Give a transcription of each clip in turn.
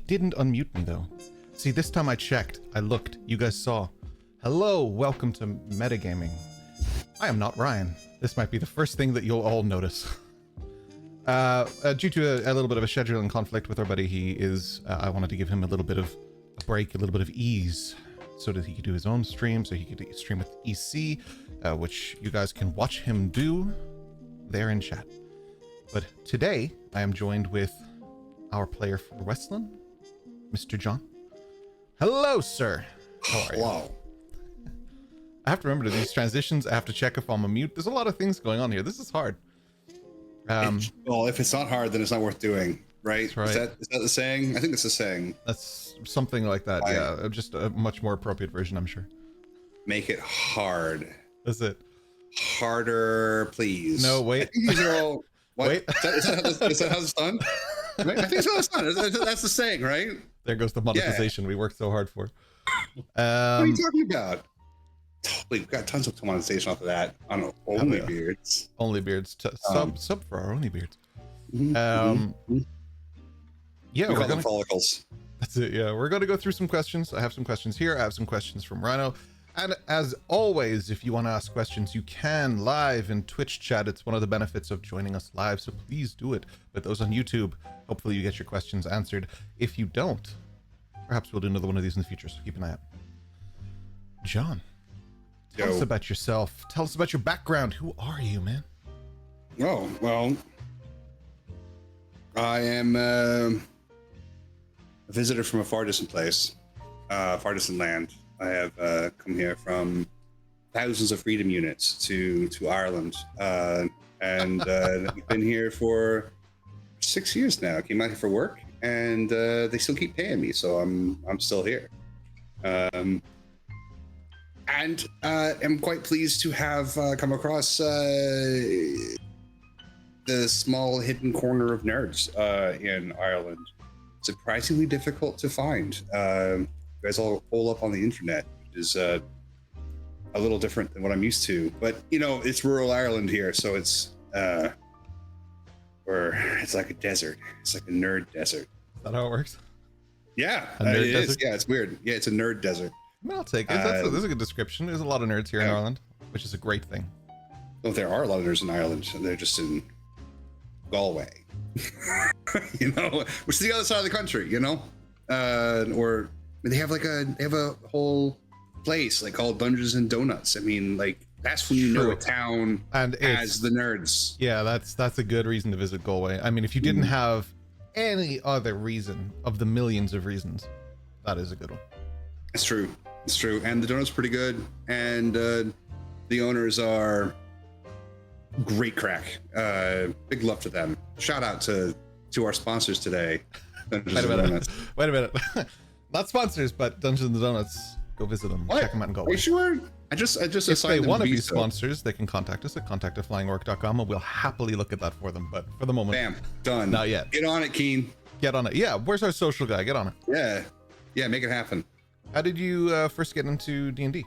didn't unmute me though. See, this time I checked, I looked, you guys saw. Hello, welcome to Metagaming. I am not Ryan. This might be the first thing that you'll all notice. Due to a little bit of a scheduling conflict with our buddy, he is, I wanted to give him a little bit of a break, a little bit of ease, so that he could do his own stream, so he could stream with EC, which you guys can watch him do there in chat. But today, I am joined with our player for Westland, Mr. John. Hello, sir. How are you? Hello. I have to remember these transitions. I have to check if I'm a mute. There's a lot of things going on here. This is hard. Well, if it's not hard, then it's not worth doing, right? That's right. Is that the saying? I think it's the saying. That's something like that. Yeah, just a much more appropriate version, I'm sure. Make it hard. That's it. Harder, please. No, wait. These are all. What? Wait. Is that how it's done? Right? I think it's how it's done. That's the saying, right? There goes the monetization we worked so hard for. What are you talking about? We've got tons of monetization off of that on Only Beards. Only Beards. Sub for our Only Beards. Yeah, Yeah, we we're call them gonna, follicles. that's it. Yeah, we're going to go through some questions. I have some questions here. I have some questions from Rhino. And as always, if you want to ask questions, you can live in Twitch chat. It's one of the benefits of joining us live, so please do it. But those on YouTube, hopefully you get your questions answered. If you don't, perhaps we'll do another one of these in the future, so keep an eye out. John, tell us about yourself. Tell us about your background. Who are you, man? Oh, well, I am a visitor from a far distant place, far distant land. I have come here from thousands of freedom units to Ireland, and I've been here for 6 years now. I came out here for work, and they still keep paying me, so I'm still here. And I'm quite pleased to have come across the small hidden corner of nerds in Ireland. Surprisingly difficult to find. You guys all hole up on the internet, which is a little different than what I'm used to. But you know, it's rural Ireland here, so it's it's like a desert. It's like a nerd desert. Is that how it works? Yeah, A nerd it desert? is. Yeah, it's weird. Yeah, it's a nerd desert. I mean, I'll take it. That's a good description. There's a lot of nerds here in Ireland, which is a great thing. Well, there are a lot of nerds in Ireland. They're just in Galway, you know, which is the other side of the country, you know, or they have a whole place like called Dungeons and Donuts. I mean, like that's when you know a town and has the nerds. Yeah, that's a good reason to visit Galway. I mean, if you didn't have any other reason of the millions of reasons, that is a good one. It's true. It's true. And the donut's pretty good. And the owners are great crack. Big love to them. Shout out to our sponsors today. Wait a minute. Not sponsors, but Dungeons and Donuts. Go visit them. What? Check them out and go. Are you sure? I just If assigned they them want to be Visa. sponsors, they can contact us at contact@flyingorc.com, and we'll happily look at that for them. But for the moment, Bam, done. Not yet. Get on it, Keen. Get on it. Yeah, where's our social guy? Get on it. Yeah, make it happen. How did you first get into D&D?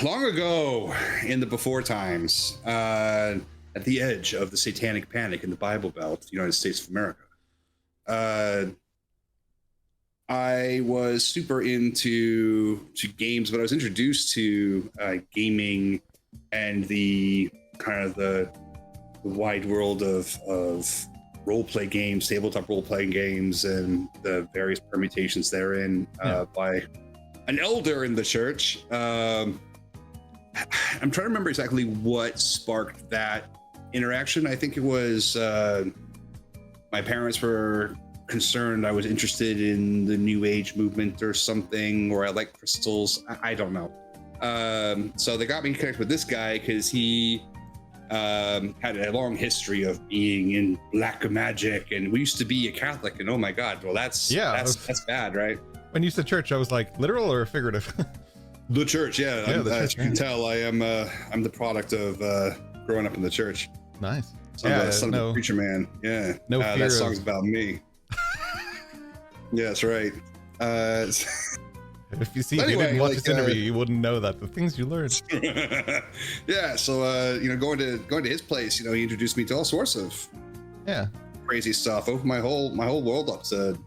Long ago, in the before times, at the edge of the satanic panic in the Bible Belt, United States of America, I was super into games, but I was introduced to gaming and the kind of the wide world of role-play games, tabletop role-playing games, and the various permutations therein by an elder in the church. I'm trying to remember exactly what sparked that interaction. I think it was my parents were concerned I was interested in the New Age movement or something, or I like crystals. I don't know. So they got me connected with this guy because he had a long history of being in black magic, and we used to be a Catholic, and oh my God, well that's bad, right? When you said church, I was like, literal or figurative? The church, the church, as you can tell, I'm the product of growing up in the church. Nice. Son of a preacher man. Yeah. No fear that song's about me. Yeah, that's right. If you didn't watch this interview, you wouldn't know that the things you learned. Yeah, so going to his place, he introduced me to all sorts of crazy stuff. Opened my whole world up to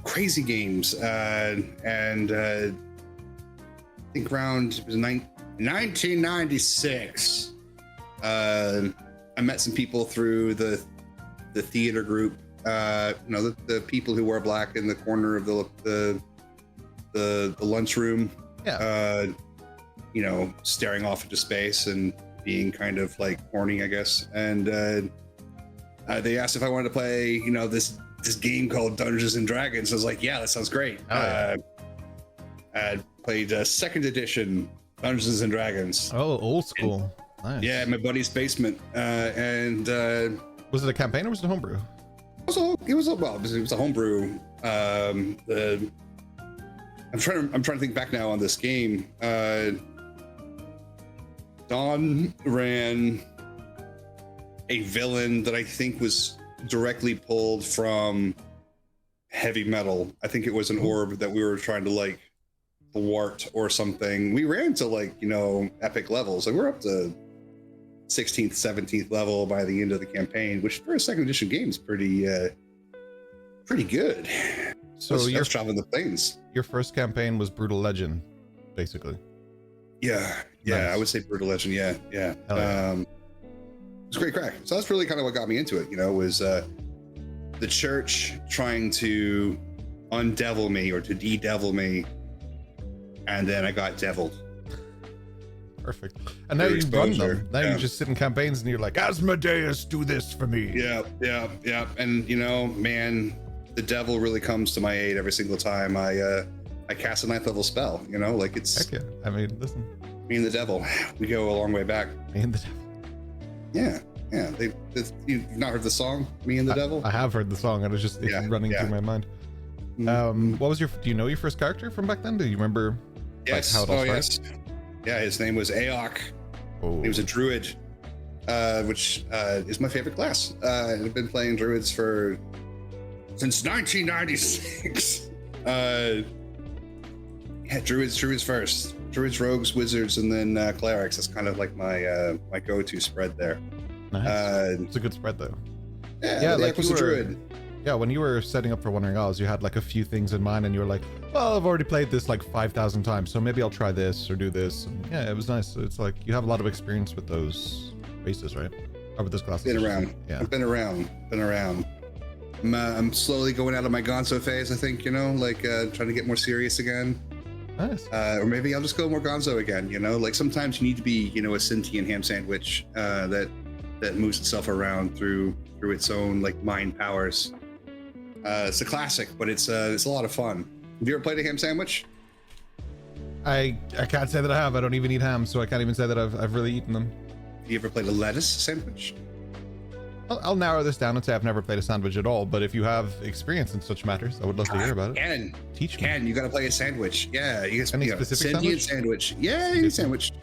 crazy games. And I think around 1996, I met some people through the theater group. The people who wore black in the corner of the lunchroom. Yeah. Staring off into space and being kind of like horny, I guess. And they asked if I wanted to play, this game called Dungeons and Dragons. I was like, yeah, that sounds great. Oh, yeah. I played second edition Dungeons and Dragons. Oh, old school. Nice. Yeah, in my buddy's basement. And was it a campaign or was it a homebrew? it was a homebrew. I'm trying to think back now on this game. Don ran a villain that I think was directly pulled from heavy metal. I think it was an orb that we were trying to thwart or something. We ran to epic levels. We're up to 16th, 17th level by the end of the campaign, which for a second edition game is pretty good. So you're traveling the planes. Your first campaign was Brutal Legend, basically. Yeah, Nice. I would say Brutal Legend. Yeah. Hell yeah. It was great crack. So that's really kind of what got me into it. Was the church trying to undevil me or to de-devil me, and then I got deviled. Perfect. And now you run them. Now Yeah. you just sit in campaigns and you're like, Asmodeus, do this for me. Yeah. And man, the devil really comes to my aid every single time I cast a 9th level spell. It's Heck yeah. I mean, listen. me and the devil. We go a long way back. Me and the devil. Yeah. You've not heard the song "Me and the Devil"? I have heard the song, and it's just running through my mind. What was do you know your first character from back then? Do you remember? Yes. How it all started? Yes. Yeah, his name was Aok. Oh. He was a druid, which is my favorite class. I've been playing druids since 1996. Druids first. Druids, rogues, wizards, and then clerics. That's kind of like my go-to spread there. Nice. It's a good spread though. Yeah, like was a druid. Yeah, when you were setting up for Wandering Isles, you had a few things in mind, and you were like, "Well, I've already played this 5,000 times, so maybe I'll try this or do this." And yeah, it was nice. It's you have a lot of experience with those races, right? Or with those classes. Been around. Yeah. I've been around. I'm slowly going out of my Gonzo phase. I think trying to get more serious again. Nice. Or maybe I'll just go more Gonzo again. Sometimes you need to be a sentient ham sandwich that moves itself around through its own mind powers. It's a classic, but it's a lot of fun. Have you ever played a ham sandwich? I can't say that I have. I don't even eat ham, so I can't even say that I've really eaten them. Have you ever played a lettuce sandwich? I'll narrow this down and say I've never played a sandwich at all, but if you have experience in such matters, I would love to hear about it. Teach me. You gotta play a sandwich. Yeah, you guys. Any specific sentient sandwich? Yeah, any sandwich.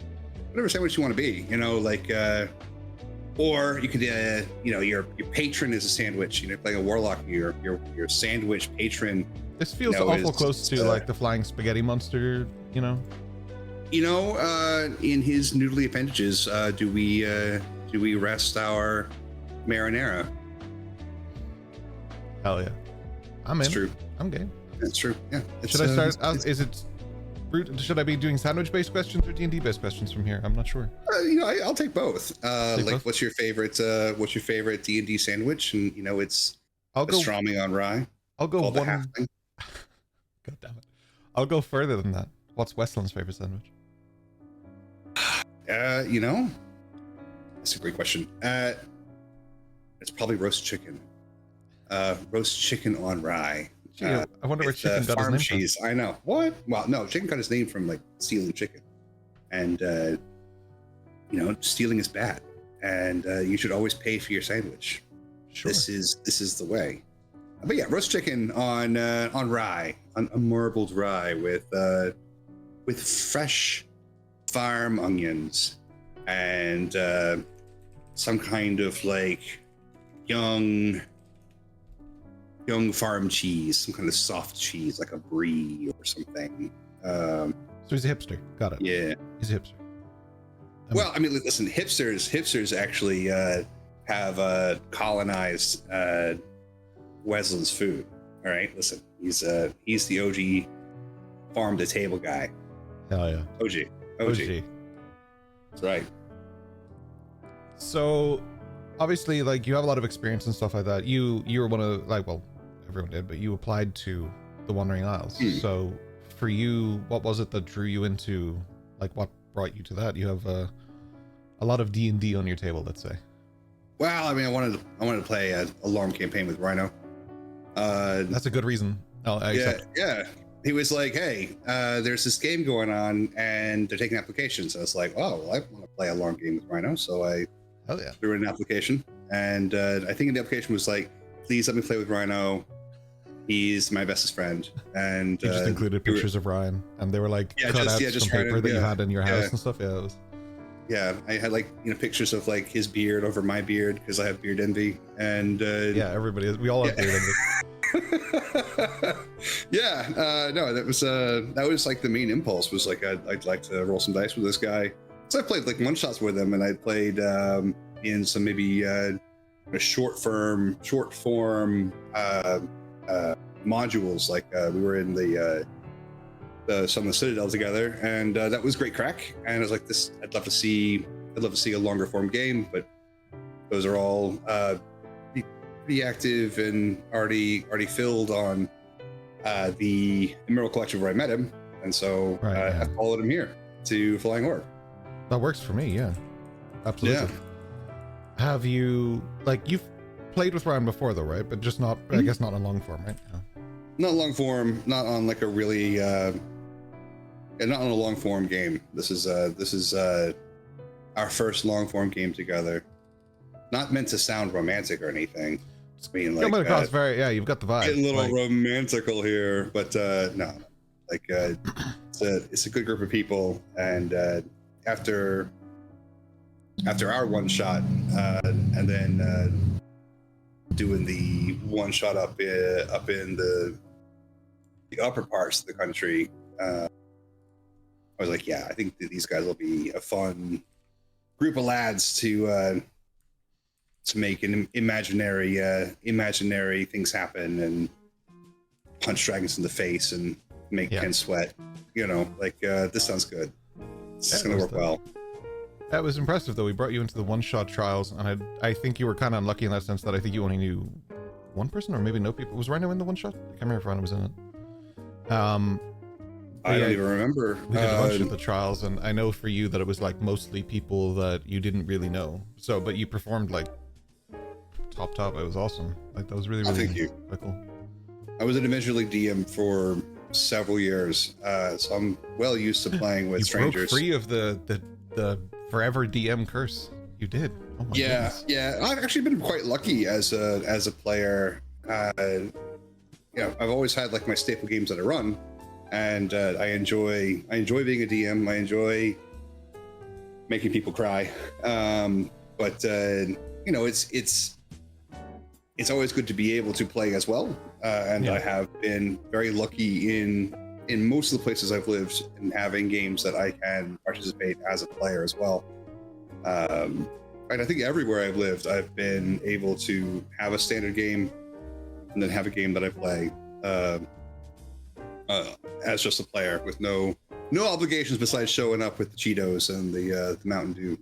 Whatever sandwich you want to be. Or you could, your patron is a sandwich. Playing a warlock, your sandwich patron. This feels awful close to the flying spaghetti monster. In his noodly appendages, do we rest our marinara? Hell yeah, I'm in. It's true. I'm game. That's true. Yeah. Should I start? Should I be doing sandwich-based questions or D&D-based questions from here? I'm not sure. I'll take both. Both? What's your favorite D&D sandwich? And it's pastrami on rye. I'll go called the one. halfling. God damn it! I'll go further than that. What's Westland's favorite sandwich? That's a great question. It's probably roast chicken. Roast chicken on rye. Gee, I wonder where chicken got his farm name cheese. I know. What? Well, no, chicken got his name from stealing chicken, and stealing is bad, and you should always pay for your sandwich. Sure. This is the way. But yeah, roast chicken on rye, on a marbled rye with fresh farm onions and some kind of young farm cheese, some kind of soft cheese like a brie or something. So he's a hipster. Got it. Yeah, He's a hipster. Well, I mean, listen, hipsters actually have colonized Weslin's food. All right, listen, he's the OG farm to table guy. Hell yeah. OG. That's right. So obviously, like, you have a lot of experience and stuff like that. You were one of, like, well, everyone did, but you applied to the Wandering Isles. So for you, what was it that drew you into, like, what brought you to that? You have a lot of D&D on your table, let's say. Well, I mean, I wanted to play a long campaign with Rhino. That's a good reason. Yeah. He was like, hey, there's this game going on and they're taking applications. I was like, oh, well, I want to play a long game with Rhino. So I threw in an application. And I think the application was like, please let me play with Rhino. He's my bestest friend. And you just included pictures of Ryan, and they were like cutouts from paper that you had in your house and stuff. Yeah, I had, like, pictures of, like, his beard over my beard because I have beard envy. And we all have beard envy. No, that was like the main impulse was like I'd like to roll some dice with this guy. So I played like one shots with him, and I played in some maybe short form modules. Like we were in some of the Citadel together, and that was great crack. And I was like, this I'd love to see a longer form game, but those are all pretty active and already filled on the Emerald Collective where I met him, and so I followed him here to Flying Orc. That works for me, yeah, absolutely. Yeah. Have you, like, you've played with Ryan before though, right? But just not, I guess, not in long form, right? Yeah. Not long form, not on like a really, not on a long form game. This is our first long form game together. Not meant to sound romantic or anything. Just being like, coming across very, you've got the vibe. Getting a little romantical here, but no, like it's a good group of people, and after our one shot, and then doing the one shot up in the upper parts of the country, I was like, yeah, I think that these guys will be a fun group of lads to make an imaginary things happen and punch dragons in the face and make Ken sweat. This sounds good. This is gonna work well. That was impressive, though. We brought you into the one-shot trials, and I think you were kind of unlucky in that sense that I think you only knew one person, or maybe no people. Was Rhino in the one-shot? I can't remember if Rhino was in it. I don't even remember. We did a bunch of the trials, and I know for you that it was like mostly people that you didn't really know. So, but you performed like top. It was awesome. Like, that was really thank you. Cool. I was an Adventure League DM for several years, so I'm well used to playing with strangers. Broke free of the forever DM curse. You did. Oh my goodness. Yeah. I've actually been quite lucky as a player. I've always had like my staple games that I run, and I enjoy being a DM. I enjoy making people cry. But it's always good to be able to play as well. I have been very lucky in most of the places I've lived in having games that I can participate as a player as well. And I think everywhere I've lived, I've been able to have a standard game and then have a game that I play as just a player with no obligations besides showing up with the Cheetos and the Mountain Dew,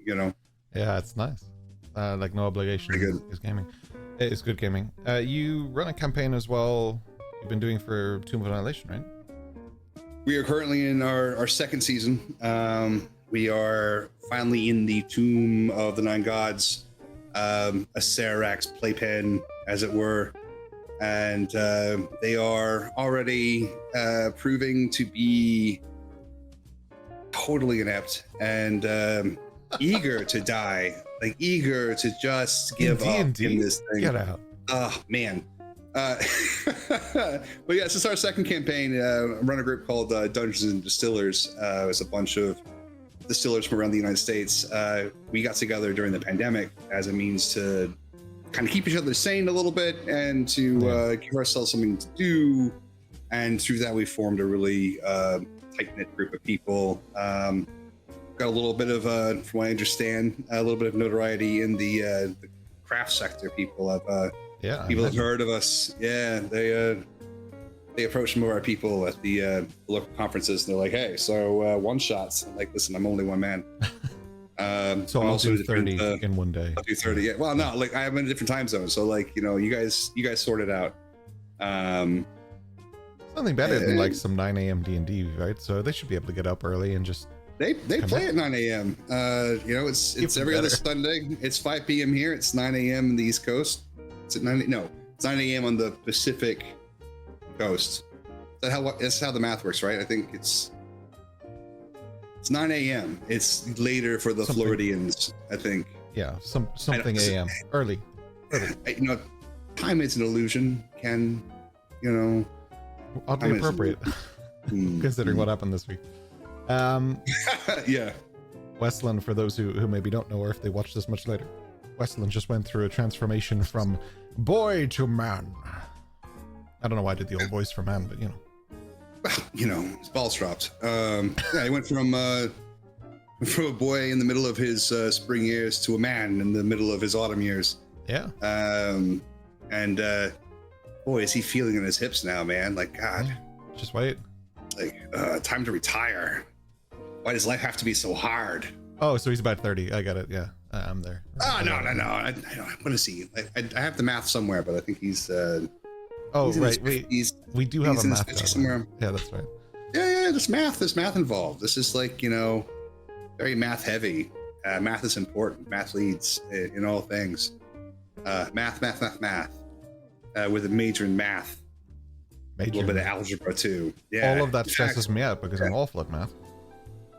Yeah, it's nice. Like, no obligation is gaming. It's good gaming. You run a campaign as well. You've been doing for Tomb of Annihilation, right? We are currently in our second season. We are finally in the Tomb of the Nine Gods, a Sarax playpen, as it were. And they are already proving to be totally inept and eager to die. Like, eager to just give up in this thing. Get out. Oh, man. But yeah, this is our second campaign. Run a group called Dungeons and Distillers. It's a bunch of distillers from around the United States. We got together during the pandemic as a means to kind of keep each other sane a little bit and to give ourselves something to do. And through that, we formed a really tight-knit group of people. Got a little bit of, from what I understand, a little bit of notoriety in the craft sector people have Yeah, people have heard of us. Yeah, they approach some of our people at the local conferences, and they're like, "Hey, so one shots." I'm like, "Listen, I'm only one man." So I'm I'll also do 30 in one day. I'll do 30. Yeah. Well, no, like I'm in a different time zone, so like you guys sort it out. Something better than like some 9 a.m. D&D, right? So they should be able to get up early and just. They play at 9 a.m. It's every other Sunday. It's 5 p.m. here. It's 9 a.m. in the East Coast. It's at 9. No, it's 9 a.m. on the Pacific Coast. That's how the math works, right? I think it's 9 a.m. It's later for the Floridians, I think. Yeah, something a.m. Early. Time is an illusion. Oddly appropriate, considering what happened this week. Yeah. Westland, for those who maybe don't know, or if they watch this much later, Westland just went through a transformation from boy to man. I don't know why I did the old voice for man, but his balls dropped. He went from a boy in the middle of his spring years to a man in the middle of his autumn years. Yeah. Boy, is he feeling in his hips now, man. Like, God. Yeah. Just wait. Like, time to retire. Why does life have to be so hard? Oh, so he's about 30. I got it. Yeah, I'm there. Oh, no. I want to see. I have the math somewhere, but I think he's... oh, right. We do have a math guy somewhere. Yeah, that's right. Yeah, there's math involved. This is like, very math heavy. Math is important. Math leads in all things. Math. With a major in math. A little bit of algebra too. Yeah. All of that stresses me out because I'm awful at math.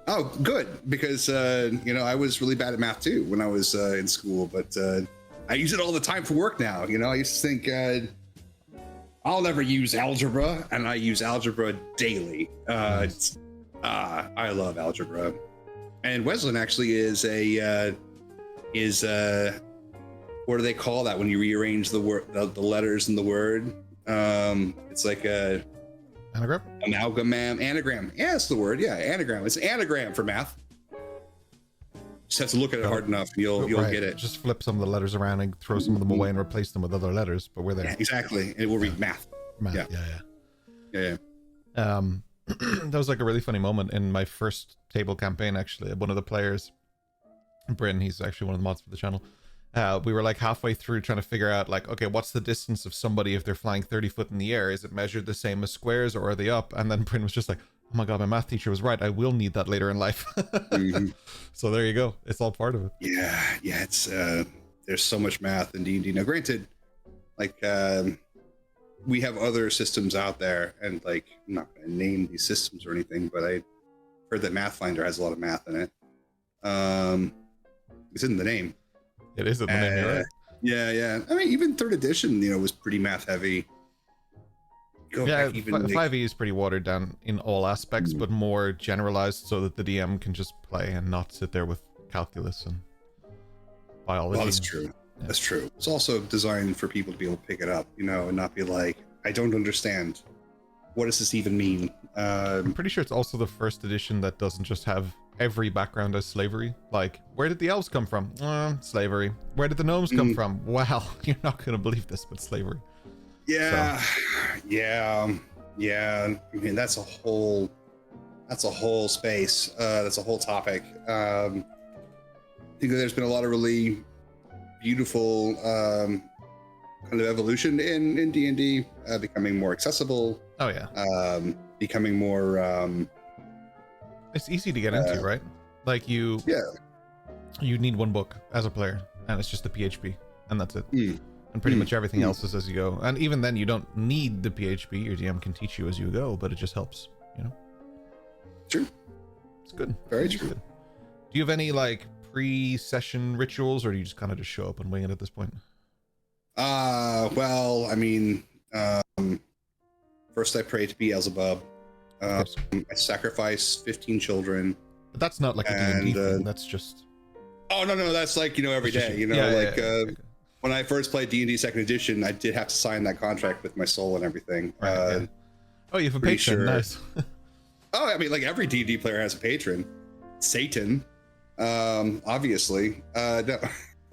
Oh, good. Because, I was really bad at math too when I was in school, but I use it all the time for work now. I used to think I'll never use algebra, and I use algebra daily. I love algebra. And Wesleyan actually is what do they call that when you rearrange the word, the letters in the word? It's like a anagram. Anagram. Yeah, that's the word. Yeah, anagram. It's an anagram for math. Just have to look at it hard enough, and you'll get it. Just flip some of the letters around and throw some of them away and replace them with other letters. But we're there. Yeah, exactly, and it will read math. Math. Yeah. That was like a really funny moment in my first table campaign. Actually, one of the players, Bryn, he's actually one of the mods for the channel. We were like halfway through trying to figure out like, okay, what's the distance of somebody if they're flying 30 foot in the air? Is it measured the same as squares, or are they up? And then Bryn was just like, oh my god, my math teacher was right. I will need that later in life. So there you go. It's all part of it. Yeah. It's there's so much math in D&D. Now, granted, like we have other systems out there, and like I'm not going to name these systems or anything, but I heard that Mathfinder has a lot of math in it. It's in the name. It is in the name, you're right. Yeah. I mean, even 3rd edition, was pretty math heavy. Yeah, 5e is pretty watered down in all aspects, but more generalized so that the DM can just play and not sit there with calculus and biology. Well, that's true. Yeah. That's true. It's also designed for people to be able to pick it up, and not be like, I don't understand. What does this even mean? I'm pretty sure it's also the 1st edition that doesn't just have every background as slavery. Like, where did the elves come from? Slavery. Where did the gnomes come from? Wow, you're not going to believe this, but slavery. Yeah. I mean, that's a whole space. That's a whole topic. I think that there's been a lot of really beautiful kind of evolution in D&D, becoming more accessible. Oh yeah. Becoming more it's easy to get into, right? Like you need one book as a player, and it's just the PHP, and that's it. And pretty much everything else is as you go. And even then, you don't need the PHP. Your DM can teach you as you go, but it just helps, True. It's good. Very true. Good. Do you have any like pre-session rituals, or do you just kind of just show up and wing it at this point? Well, I mean, first I pray to Beelzebub. I sacrifice 15 children. But that's not like a D&D thing. That's just... Oh, no, that's like, every day, when I first played D&D 2nd edition, I did have to sign that contract with my soul and everything. Right, Oh, you have a patron. Sure. Nice. Oh, I mean, like every D&D player has a patron. Satan, obviously. No,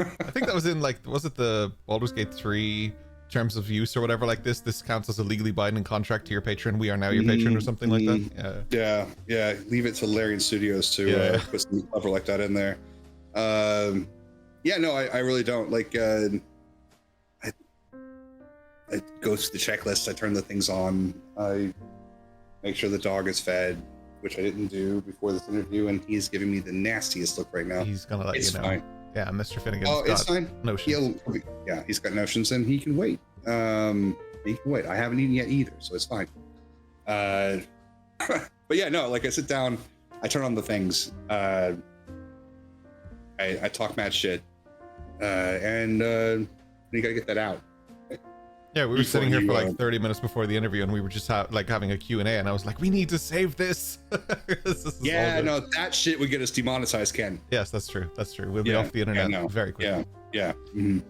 I think that was in like, was it the Baldur's Gate 3 terms of use or whatever like this counts as a legally binding contract to your patron. We are now your patron or something like that. Yeah. Leave it to Larian Studios to put something clever like that in there. No, I really don't like. I go through the checklist. I turn the things on. I make sure the dog is fed, which I didn't do before this interview, and he's giving me the nastiest look right now. He's gonna let you know. Fine. Yeah, Mr. Finnegan's it's fine. Notions. He's got notions, and he can wait. He can wait. I haven't eaten yet either, so it's fine. But like I sit down, I turn on the things, I talk mad shit, and you gotta get that out. Yeah, we were sitting here for like 30 minutes before the interview, and we were just having a Q&A, and I was like, we need to save this. That shit would get us demonetized, Ken. Yes, that's true. We'll be off the internet very quickly. Yeah. Wouldn't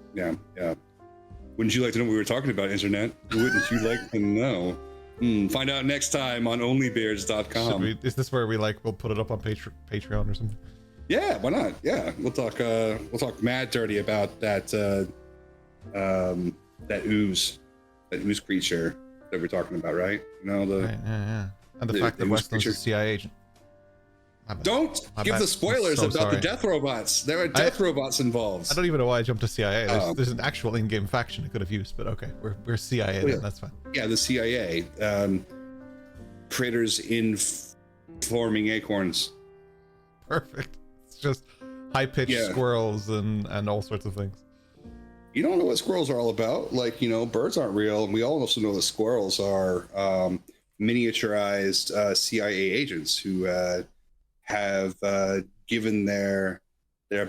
you like to know what we were talking about, internet? Wouldn't you like to know? Find out next time on onlybeards.com. Is this where we'll put it up on Patreon or something? Yeah, why not? Yeah, we'll talk mad dirty about that that ooze creature that we're talking about, right? Right, yeah. And the fact that Westland's a CIA agent. Don't give the spoilers about the death robots. There are death robots involved. I don't even know why I jumped to CIA. There's an actual in-game faction I could have used, but okay, we're CIA then, that's fine. Yeah, the CIA. Critters informing acorns. Perfect. It's just high-pitched squirrels and all sorts of things. You don't know what squirrels are all about. Like, birds aren't real. And we all also know that squirrels are miniaturized CIA agents who have given their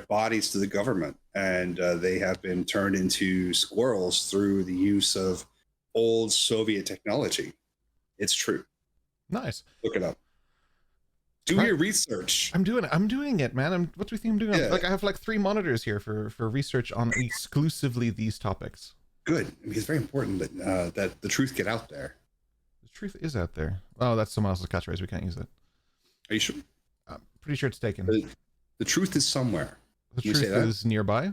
bodies to the government. And they have been turned into squirrels through the use of old Soviet technology. It's true. Nice. Look it up. Do your research. I'm doing it, man. What do you think I'm doing? Yeah. Like I have like 3 monitors here for research on exclusively these topics. Good. I mean, it's very important that the truth get out there. The truth is out there. Oh, that's someone else's catchphrase. We can't use it. Are you sure? I'm pretty sure it's taken. The truth is somewhere. The truth is nearby.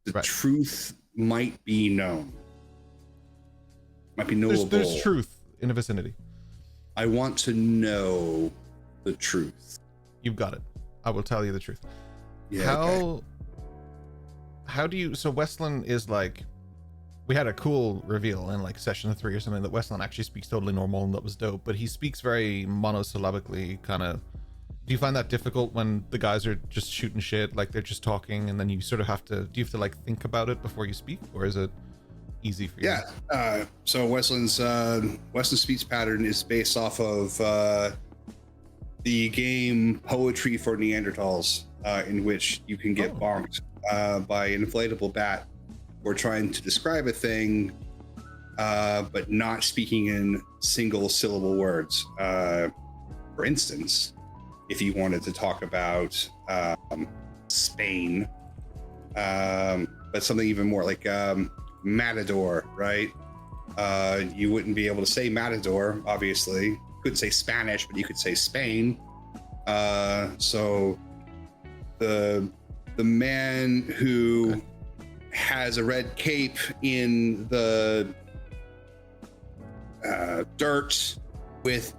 The truth might be known. Might be knowable. There's truth in a vicinity. I want to know the truth. You've got it. I will tell you the truth. Yeah. How do you? So Westland is like, we had a cool reveal in like session 3 or something that Westland actually speaks totally normal, and that was dope. But he speaks very monosyllabically, kind of. Do you find that difficult when the guys are just shooting shit, like they're just talking, and then you sort of have to? Do you have to like think about it before you speak, or is it easy for you? Yeah. So Westland's speech pattern is based off of the game Poetry for Neanderthals, in which you can get bonked by an inflatable bat or trying to describe a thing, but not speaking in single syllable words. For instance, if you wanted to talk about Spain, but something even more like Matador, right? You wouldn't be able to say Matador, obviously. You couldn't say Spanish, but you could say Spain. So the man who has a red cape in the dirt with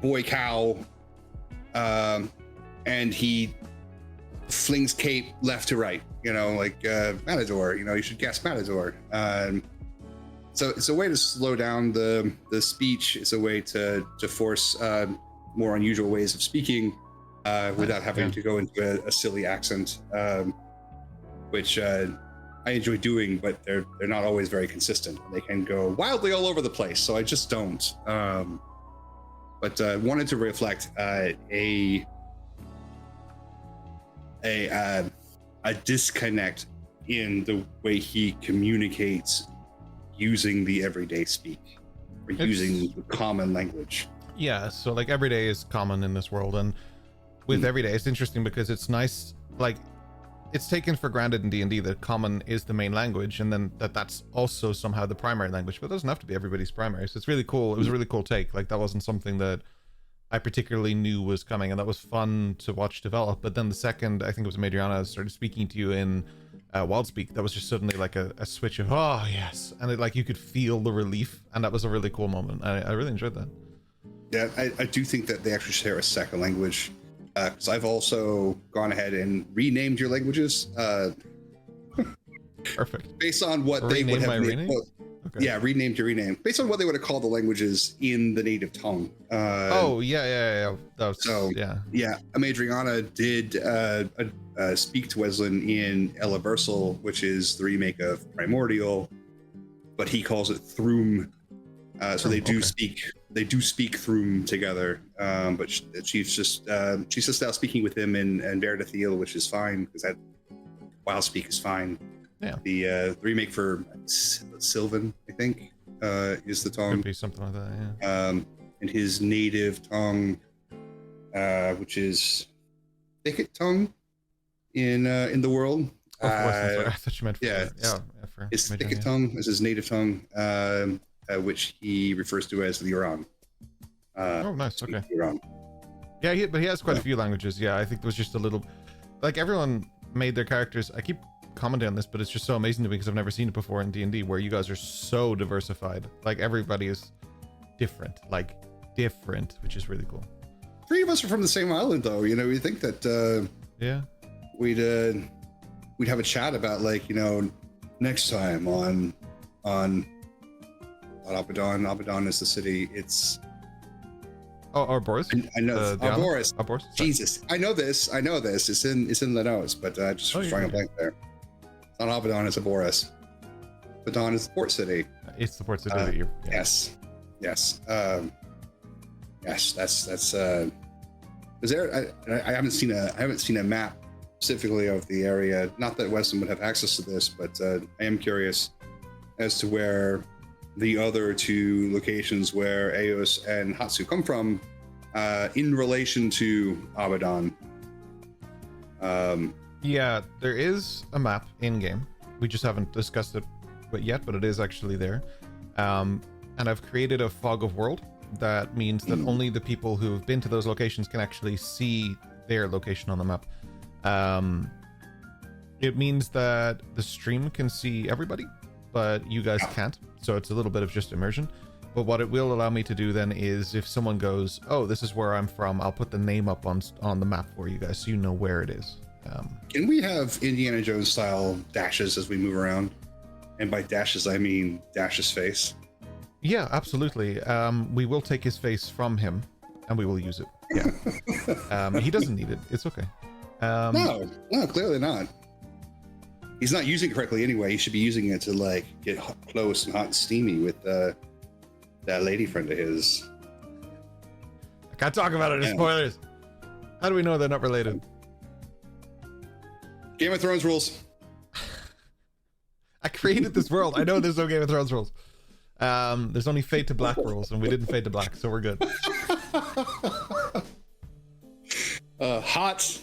boy cow, and he flings cape left to right, like Matador, you should guess Matador. So it's a way to slow down the speech. It's a way to force more unusual ways of speaking without having to go into a silly accent, which I enjoy doing, but they're not always very consistent. They can go wildly all over the place, so I just don't. But wanted to reflect a disconnect in the way he communicates using the everyday speak, or using the common language. Yeah, so like everyday is common in this world, and with everyday it's interesting because it's nice, like it's taken for granted in D&D that common is the main language, and then that's also somehow the primary language, but it doesn't have to be everybody's primary. So it's really cool. It was a really cool take. Like that wasn't something that I particularly knew was coming, and that was fun to watch develop. But then the second, I think it was Madriana, started speaking to you in Wildspeak, that was just suddenly like a switch of, oh yes, and it, like, you could feel the relief, and that was a really cool moment. I really enjoyed that. Yeah, I do think that they actually share a second language, because I've also gone ahead and renamed your languages. Perfect. Based on what they would have named. Okay. Yeah, renamed your rename based on what they would have called the languages in the native tongue. Yeah. That was, so yeah. Madriana did speak to Weslin in Eleversal, which is the remake of Primordial, but he calls it Thrum. So they do speak Thrum together. But she's just now speaking with him in Verdathiel, which is fine because that Wildspeak is fine. Yeah. The remake for Sylvan, I think, is the tongue. Could be something like that, yeah. In his native tongue, which is Thicket tongue in the world. I thought you meant for his Thicket tongue is his native tongue, which he refers to as the Uran. Oh, nice. Okay. Yeah, but he has quite a few languages. Yeah, I think there was just a little, like, everyone made their characters. I keep commenting on this, but it's just so amazing to me because I've never seen it before in D&D, where you guys are so diversified. Like, everybody is different, which is really cool. 3 of us are from the same island, though. You know, you think that we'd have a chat about, like, you know, next time on Abaddon. Abaddon is the city. It's Boris. I know Boris. Boris. Jesus, I know this. It's in the notes, but I just was drawing a blank there. It's not Abaddon, it's Boris. Abaddon is the port city. It's the port city that you're. Yeah. Yes. That's. Is there? I haven't seen a map specifically of the area. Not that Weston would have access to this, but I am curious as to where the other 2 locations where Eos and Hatsu come from, in relation to Abaddon. Yeah, there is a map in game. We just haven't discussed it yet, but it is actually there. And I've created a fog of world. That means that only the people who've been to those locations can actually see their location on the map. It means that the stream can see everybody, but you guys can't. So it's a little bit of just immersion. But what it will allow me to do then is, if someone goes, oh, this is where I'm from, I'll put the name up on the map for you guys so you know where it is. Can we have Indiana Jones style dashes as we move around? And by dashes, I mean Dash's face. Yeah, absolutely. We will take his face from him and we will use it. Yeah. He doesn't need it. It's okay. No, clearly not. He's not using it correctly anyway. He should be using it to, like, get close and hot and steamy with that lady friend of his. I can't talk about it. It's spoilers. How do we know they're not related? Game of Thrones rules. I created this world. I know there's no Game of Thrones rules. There's only Fade to Black rules, and we didn't fade to black, so we're good. Hot.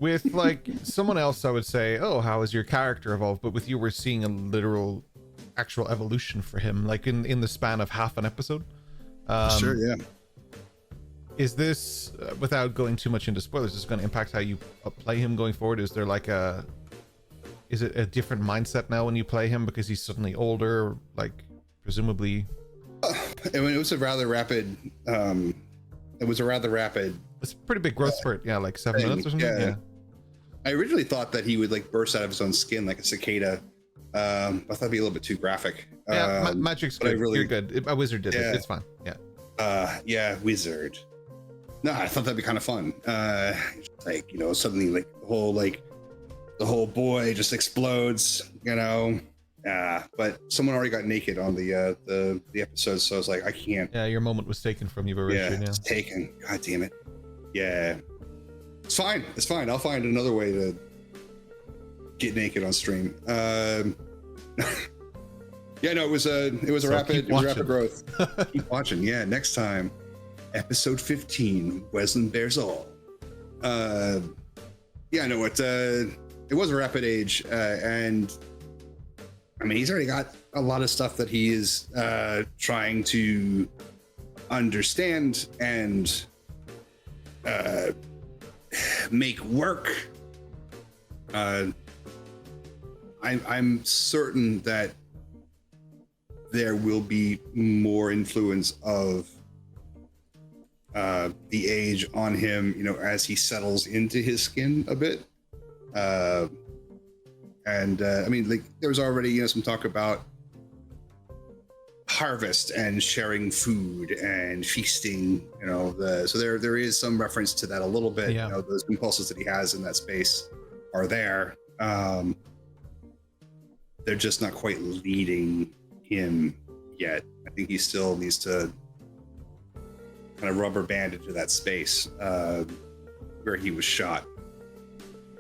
With, like, someone else, I would say, oh, how has your character evolved? But with you, we're seeing a literal, actual evolution for him, like in the span of half an episode. Sure, yeah. Is this, without going too much into spoilers, is this going to impact how you play him going forward? Is there like is it a different mindset now when you play him because he's suddenly older, like, presumably? It was a rather rapid. It's a pretty big growth spurt, yeah, like 7 minutes or something. Yeah. I originally thought that he would, like, burst out of his own skin like a cicada. I thought that'd be a little bit too graphic. Yeah, magic's good. You're good. A wizard did it. It's fine. Yeah. Wizard. No, I thought that'd be kind of fun. Like, you know, suddenly, like, the whole boy just explodes, you know. But someone already got naked on the episode, so I was like, I can't. Yeah, your moment was taken from you, Barishan. Yeah, it's taken. God damn it. Yeah, it's fine. I'll find another way to get naked on stream. Yeah, no, it was a rapid growth. Keep watching. Yeah, next time, episode 15, Weslin Bears All. Yeah, no, it was a rapid age, and I mean, he's already got a lot of stuff that he is trying to understand and make work. I'm certain that there will be more influence of the age on him, as he settles into his skin a bit. I mean, like, there was already, some talk about harvest and sharing food and feasting, so there is some reference to that a little bit. Yeah. Those impulses that he has in that space are there. They're just not quite leading him yet. I think he still needs to kind of rubber band into that space where he was shot.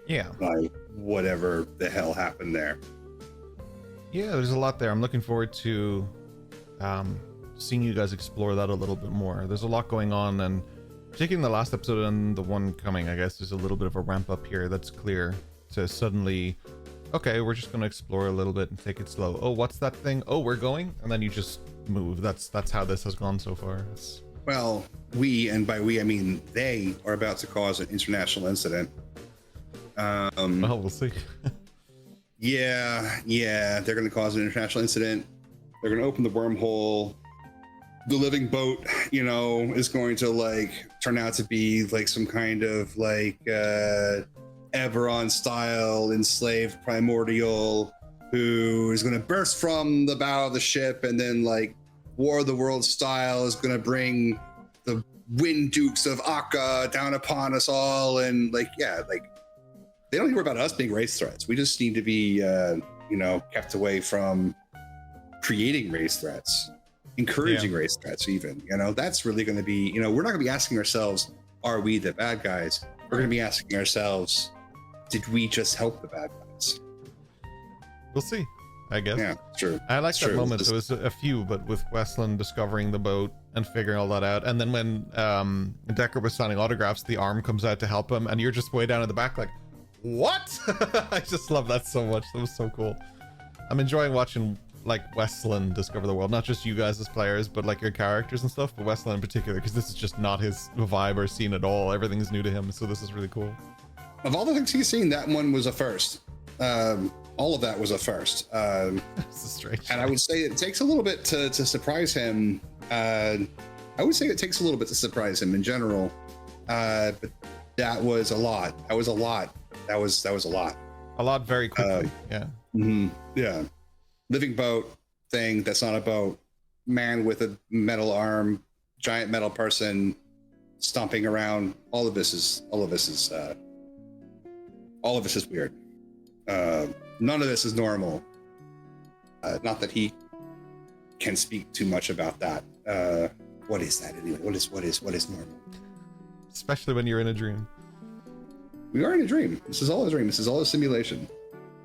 Yeah. By whatever the hell happened there. Yeah, there's a lot there. I'm looking forward to seeing you guys explore that a little bit more. There's a lot going on, and particularly in the last episode and the one coming, I guess there's a little bit of a ramp up here that's clear to suddenly, okay, we're just going to explore a little bit and take it slow. Oh, what's that thing? Oh, we're going? And then you just move. That's how this has gone so far. Well, we, and by we I mean they, are about to cause an international incident. Well, we'll see. Yeah, they're going to cause an international incident. They're going to open the wormhole. The living boat, is going to turn out to be some kind of Eberron style enslaved primordial who is going to burst from the bow of the ship, and then War of the Worlds style is going to bring the Wind Dukes of Akka down upon us all, and they don't care about us being race threats. We just need to be kept away from creating race threats, encouraging race threats even. That's really going to be, we're not going to be asking ourselves, are we the bad guys? We're going to be asking ourselves, did we just help the bad guys? We'll see, I guess. Yeah, true. I like that moment. There was a few, but with Westland discovering the boat and figuring all that out, and then when Decker was signing autographs, the arm comes out to help him, and you're just way down in the back what? I just love that so much. That was so cool. I'm enjoying watching Westland discover the world, not just you guys as players, but your characters and stuff, but Westland in particular, because this is just not his vibe or scene at all. Everything's new to him, so this is really cool. Of all the things he's seen, that one was a first. All of that was a first. It's a strange. And I would say it takes a little bit to surprise him. I would say it takes a little bit to surprise him in general. But that was a lot. That was a lot. That was a lot. A lot very quickly. Yeah. Mm-hmm, yeah. Living boat thing that's not a boat. Man with a metal arm, giant metal person stomping around. All of this is weird. None of this is normal. Not that he can speak too much about that. What is that anyway? What is normal? Especially when you're in a dream. We are in a dream. This is all a dream. This is all a simulation.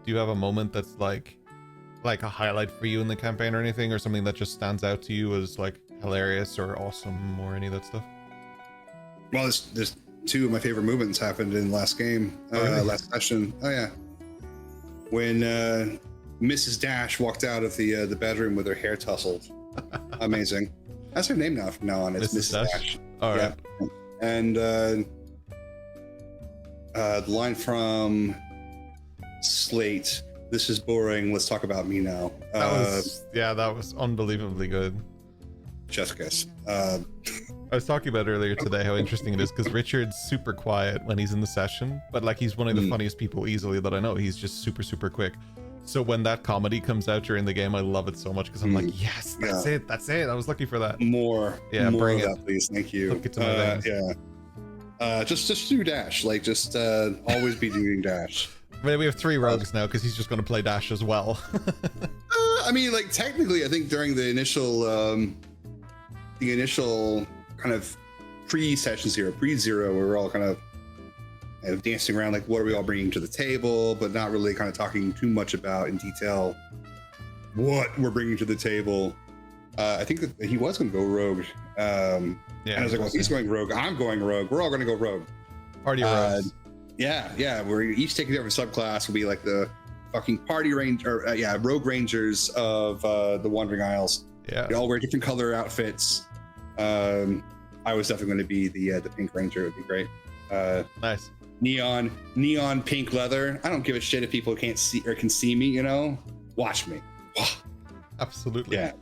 Do you have a moment that's like a highlight for you in the campaign or anything, or something that just stands out to you as hilarious or awesome or any of that stuff? Well, there's two of my favorite moments happened in the last game, last session. Oh yeah, when Mrs. Dash walked out of the bedroom with her hair tousled. Amazing. That's her name now. From now on, it's Mrs. Dash. All right. And the line from Slate, "This is boring. Let's talk about me now." That was unbelievably good. Chef's kiss. I was talking about earlier today how interesting it is because Richard's super quiet when he's in the session, but he's one of the funniest people easily that I know. He's just super, super quick. So when that comedy comes out during the game, I love it so much because I'm yes, that's it. I was looking for that. More bring of it. that, please. Thank you. Look into my veins. Just do Dash. Always be doing Dash. Maybe we have 3 rogues now because he's just going to play Dash as well. I mean, technically, I think during the initial kind of pre-session zero, pre-zero, we were all kind of dancing around, what are we all bringing to the table, but not really kind of talking too much about in detail what we're bringing to the table. I think that he was going to go rogue. And I was well, he's going rogue. I'm going rogue. We're all going to go rogue. Party rogues. Yeah. We're each taking different subclass. Will be the fucking party rogue rangers of the Wandering Isles. Yeah. They all wear different color outfits. I was definitely going to be the Pink Ranger. It would be great. Nice. Neon pink leather. I don't give a shit if people can't see or can see me. You know, watch me. Absolutely. Yeah.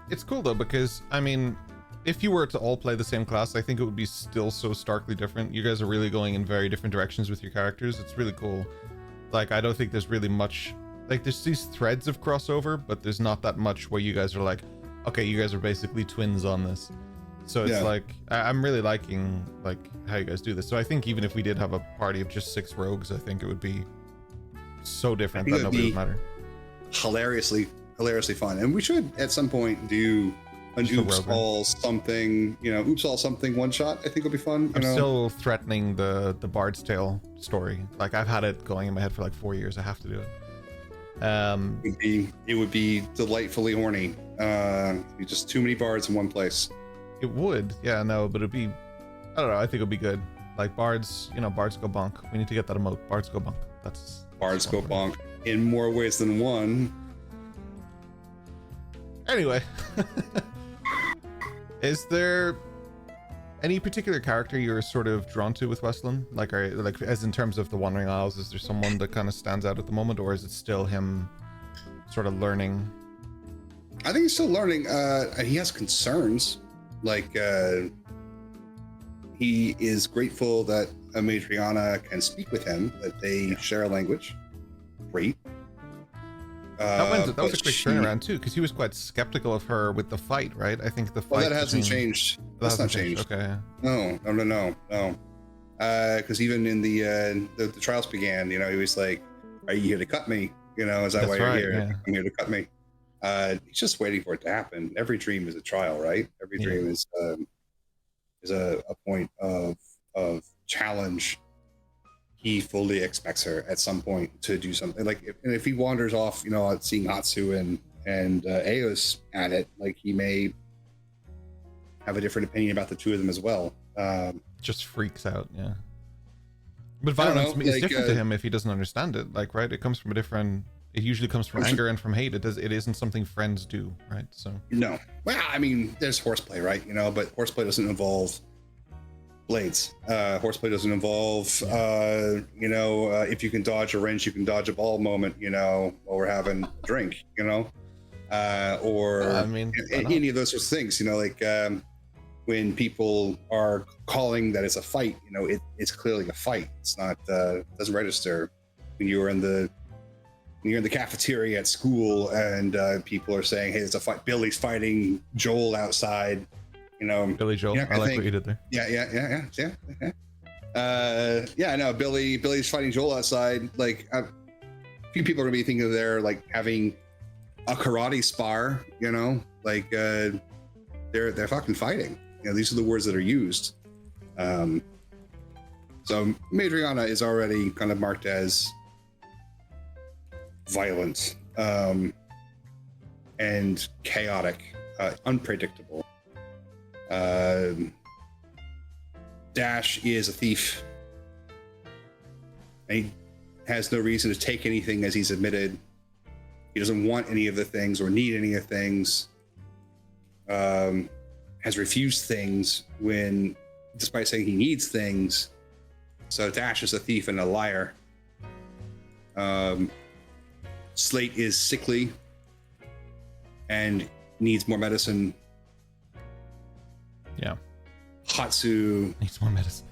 It's cool though, because I mean, if you were to all play the same class, I think it would be still so starkly different. You guys are really going in very different directions with your characters. It's really cool. Like, I don't think there's really much, like, there's these threads of crossover, but there's not that much where you guys are like, okay, you guys are basically twins on this. So it's like, I'm really liking like how you guys do this. So I think even if we did have a party of just 6 rogues, I think it would be so different that nobody would matter. Hilariously fun. And we should at some point do an oops all something, oops all something one shot. I think it'll be fun. I'm still threatening the Bard's Tale story. Like, I've had it going in my head for like 4 years. I have to do it. It would be delightfully horny. Be just too many bards in one place. It would, yeah, no, but it'd be, I don't know, I think it'd be good. Like, bards, bards go bonk. We need to get that emote. Bards go bonk. That's bards go bonk in more ways than one. Anyway, is there any particular character you're sort of drawn to with Westland? Like, as in terms of the Wandering Isles, is there someone that kind of stands out at the moment, or is it still him sort of learning? I think he's still learning. He has concerns. Like, he is grateful that Madriana can speak with him, that they share a language. Great. That was a quick turnaround too, because he was quite skeptical of her with the fight, right? I think the fight. Well, that hasn't changed. That's not changed. Okay. No. Because even in the trials began, he was like, "Are you here to cut me? Is that why you're here? Yeah. I'm here to cut me." He's just waiting for it to happen. Every dream is a trial, right? Every dream is a point of challenge. He fully expects her at some point to do something. Like, if he wanders off, seeing Hatsu and Eos at it, like, he may have a different opinion about the two of them as well. Just freaks out, yeah. But violence is different to him if he doesn't understand it. Like, right? It comes from a different. It usually comes from anger and from hate. It isn't something friends do, right? So no. Well, I mean, there's horseplay, right? But horseplay doesn't involve blades. Horseplay doesn't involve, if you can dodge a wrench, you can dodge a ball moment, while we're having a drink, or any of those sorts of things, like when people are calling that it's a fight, it's clearly a fight. It's not, doesn't register when you're in the cafeteria at school and people are saying, hey, it's a fight. Billy's fighting Joel outside. Billy Joel. I like what you did there. Yeah. No, Billy's fighting Joel outside. Like, a few people are gonna be thinking they're like having a karate spar. Like they're fucking fighting. These are the words that are used. So Madriana is already kind of marked as violent and chaotic, unpredictable. Dash is a thief, and he has no reason to take anything, as he's admitted. He doesn't want any of the things or need any of the things. Has refused things despite saying he needs things. So Dash is a thief and a liar. Slate is sickly and needs more medicine. Yeah. Hatsu needs more medicine.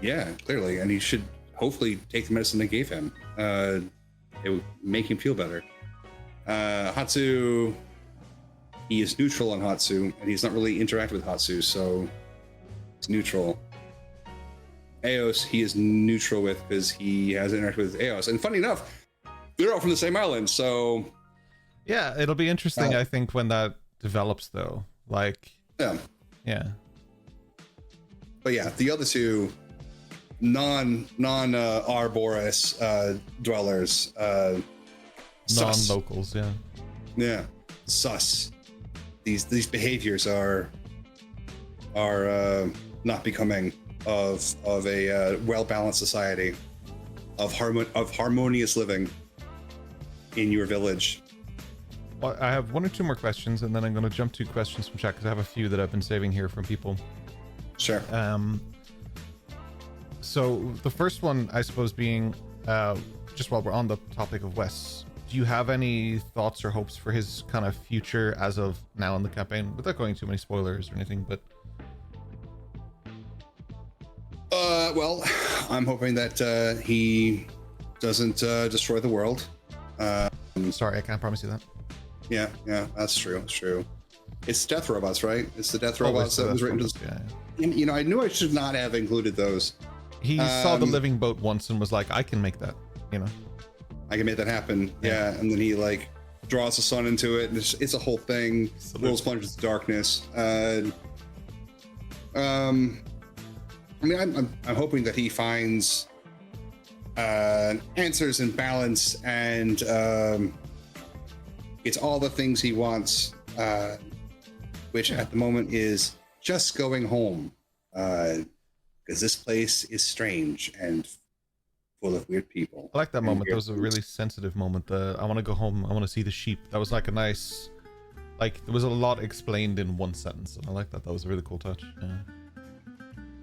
Yeah, clearly. And he should hopefully take the medicine they gave him. It would make him feel better. Hatsu, he is neutral on Hatsu, and he's not really interacted with Hatsu, so he's neutral. Eos, he is neutral with because he has interacted with Eos. And funny enough, they're all from the same island, so... Yeah, it'll be interesting, I think, when that develops, though. Like... Yeah. But yeah, the other two non-Arboris dwellers, non-locals, yeah, sus. These behaviors are not becoming of a well-balanced society, of harmonious living in your village. Well, I have one or two more questions, and then I'm going to jump to questions from chat because I have a few that I've been saving here from people. Sure. So the first one, I suppose, being just while we're on the topic of Wes, do you have any thoughts or hopes for his kind of future as of now in the campaign, without going too many spoilers or anything? But well, I'm hoping that he doesn't destroy the world. Sorry, I can't promise you that. Yeah, that's true. That's true. It's death robots, right? It's the death robots that was written to. Yeah. You know, I knew I should not have included those. He saw the living boat once and was like, I can make that, you know. I can make that happen. Yeah. And then he like draws the sun into it, and it's a whole thing. Little sponges of darkness. I mean, I'm hoping that he finds answers and balance, and it's all the things he wants, which at the moment is just going home, because this place is strange and full of weird people. I like that moment. That was a really sensitive moment. I want to go home. I want to see the sheep. That was like a nice, like there was a lot explained in one sentence, and I like that. That was a really cool touch. Yeah.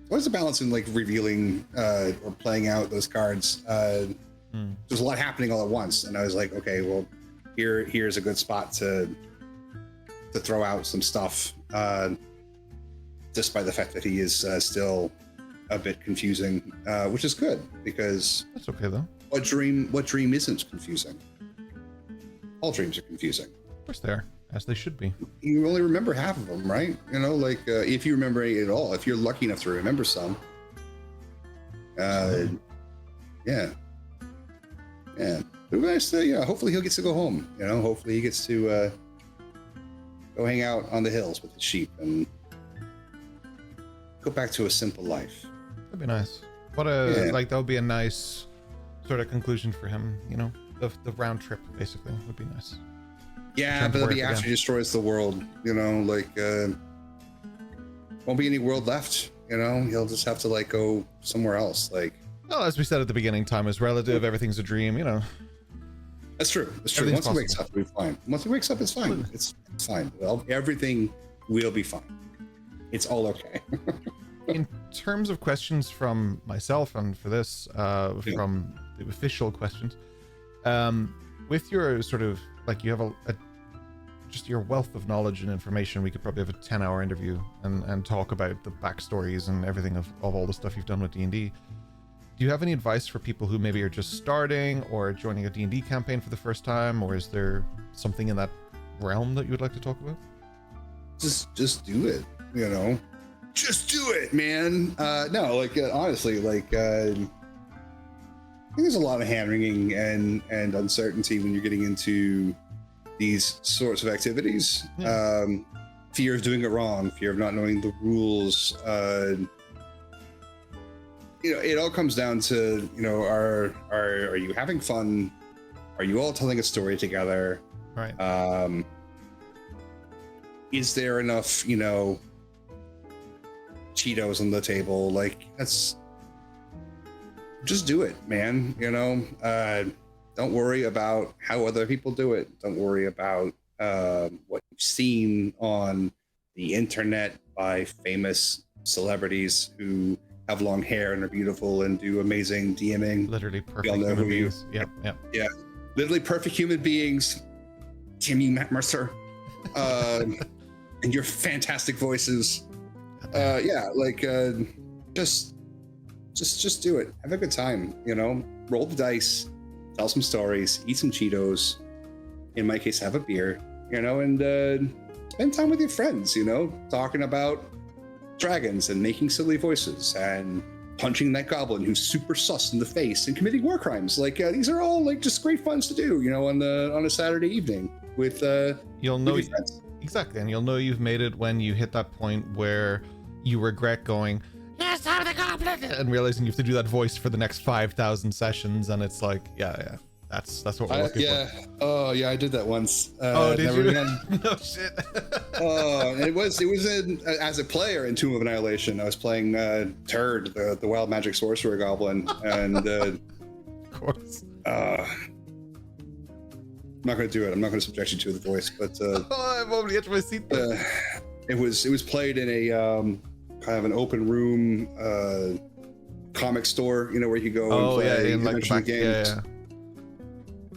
What's the balance in like revealing or playing out those cards? There's a lot happening all at once, and I was like, okay, well, here's a good spot to throw out some stuff, despite the fact that he is still a bit confusing, which is good because That's okay though. what dream isn't confusing? All dreams are confusing. Of course they are, as they should be. You only remember half of them, right? You know, like if you remember any at all, if you're lucky enough to remember some. Yeah. But nice to, yeah, hopefully he'll get to go home. You know, hopefully he gets to go hang out on the hills with the sheep and go back to a simple life. That'd be nice. What a like that would be a nice sort of conclusion for him. You know, the round trip basically would be nice. Yeah, but he actually destroys the world. You know, like won't be any world left. You know, he'll just have to like go somewhere else. Like, well, as we said at the beginning, time is relative. Everything's a dream. You know. That's true. That's true. Once he wakes up, we'll be fine. Once he wakes up, it's fine. It's fine. Well, everything will be fine. It's all okay. In terms of questions from myself and for this, from the official questions, with your sort of like you have a just your wealth of knowledge and information, we could probably have a 10-hour interview and talk about the backstories and everything of all the stuff you've done with D&D. Do you have any advice for people who maybe are just starting or joining a D&D campaign for the first time, or is there something in that realm that you would like to talk about? Just do it, you know. Just do it, man. No, like honestly, like I think there's a lot of hand-wringing and uncertainty when you're getting into these sorts of activities. Yeah. Fear of doing it wrong, fear of not knowing the rules. You know, it all comes down to, you know, are you having fun? Are you all telling a story together? Right. Is there enough, you know, Cheetos on the table? Like, that's just do it, man. You know, don't worry about how other people do it. Don't worry about what you've seen on the internet by famous celebrities who have long hair and are beautiful and do amazing DMing. Literally perfect human beings. Yep. Yeah, literally perfect human beings. Timmy Matt Mercer, and your fantastic voices. Yeah, like just do it. Have a good time. You know, roll the dice, tell some stories, eat some Cheetos. In my case, have a beer. You know, and spend time with your friends. You know, talking about dragons and making silly voices and punching that goblin who's super sus in the face and committing war crimes. Like these are all like just great funs to do, you know, on a Saturday evening with you'll know with your friends. Exactly, and you'll know you've made it when you hit that point where you regret going, yes, I'm the goblin, and realizing you have to do that voice for the next 5,000 sessions, and it's like, yeah. That's what we're looking for. Oh yeah, I did that once. Oh, did you? No shit. Oh, it was as a player in Tomb of Annihilation. I was playing Turd, the wild magic sorcerer goblin, and of course. not going to do it. I'm not going to subject you to the voice, but I'm on the edge of my seat. it was played in a kind of an open room comic store, you know, where you go and play in like the back, games. yeah.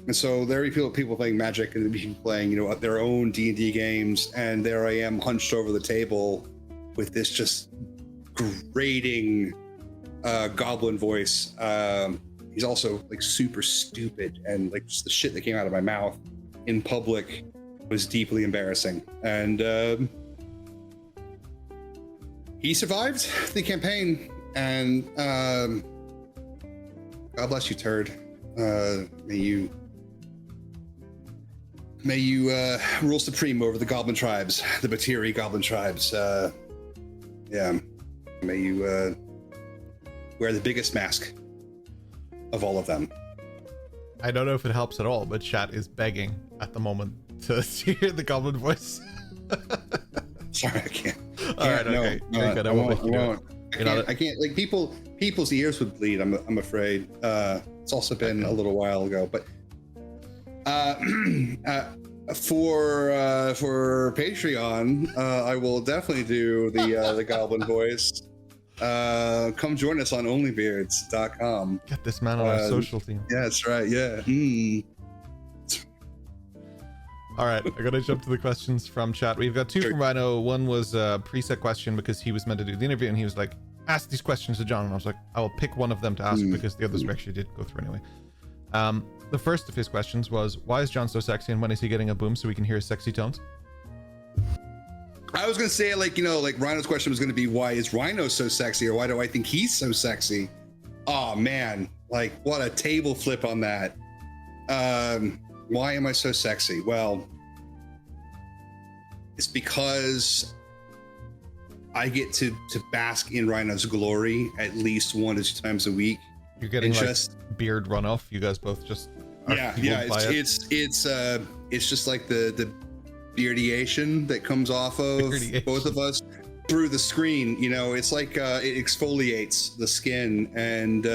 And so there are people playing Magic and people playing, you know, their own D&D games, and there I am hunched over the table with this just grating goblin voice. He's also like super stupid, and like just the shit that came out of my mouth in public was deeply embarrassing. And he survived the campaign, and God bless you, turd. May you rule supreme over the goblin tribes, the Batiri goblin tribes. Yeah. May you wear the biggest mask of all of them. I don't know if it helps at all, but chat is begging at the moment to hear the goblin voice. Sorry, I can't. All right, okay. I won't. I can't. Like people's ears would bleed. I'm afraid. It's also been a little while ago, but for Patreon, I will definitely do the goblin voice. Come join us on onlybeards.com. Get this man on our social team. Yeah, that's right. Yeah. All right, I'm gonna jump to the questions from chat. We've got two from Rhino. One was a preset question because he was meant to do the interview, and he was like, ask these questions to John, and I was like, I will pick one of them to ask because the others we actually did go through anyway. The first of his questions was, why is John so sexy, and when is he getting a boom so we can hear his sexy tones? I was gonna say, like, you know, like Rhino's question was gonna be, why is Rhino so sexy, or why do I think he's so sexy? Oh man, like what a table flip on that. Why am I so sexy? Well, it's because I get to bask in Rhino's glory at least 1 to 2 times a week. You're getting like just beard runoff. You guys both just it's just like the beardiation that comes off of both of us through the screen. You know, it's like it exfoliates the skin and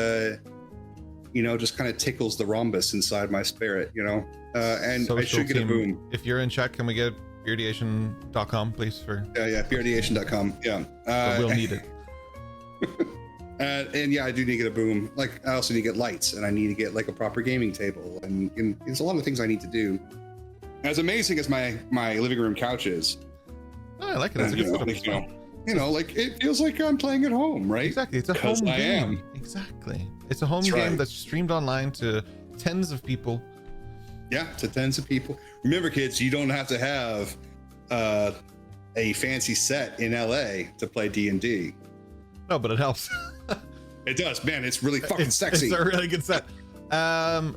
you know, just kind of tickles the rhombus inside my spirit, you know. And social I should get a boom. If you're in chat, can we get beardiation.com, please? For beardiation.com. Yeah. We'll need it. And yeah, I do need to get a boom. Like, I also need to get lights, and I need to get like a proper gaming table, and there's a lot of things I need to do. As amazing as my living room couch is, I like it. It's a good setup. You know, like it feels like I'm playing at home, right? Exactly. It's a home game. Exactly. It's a home game that's streamed online to tens of people. Yeah, to tens of people. Remember, kids, you don't have to have a fancy set in LA to play D&D. No, but it helps. It does, man. It's really fucking sexy. It's a really good set. Kian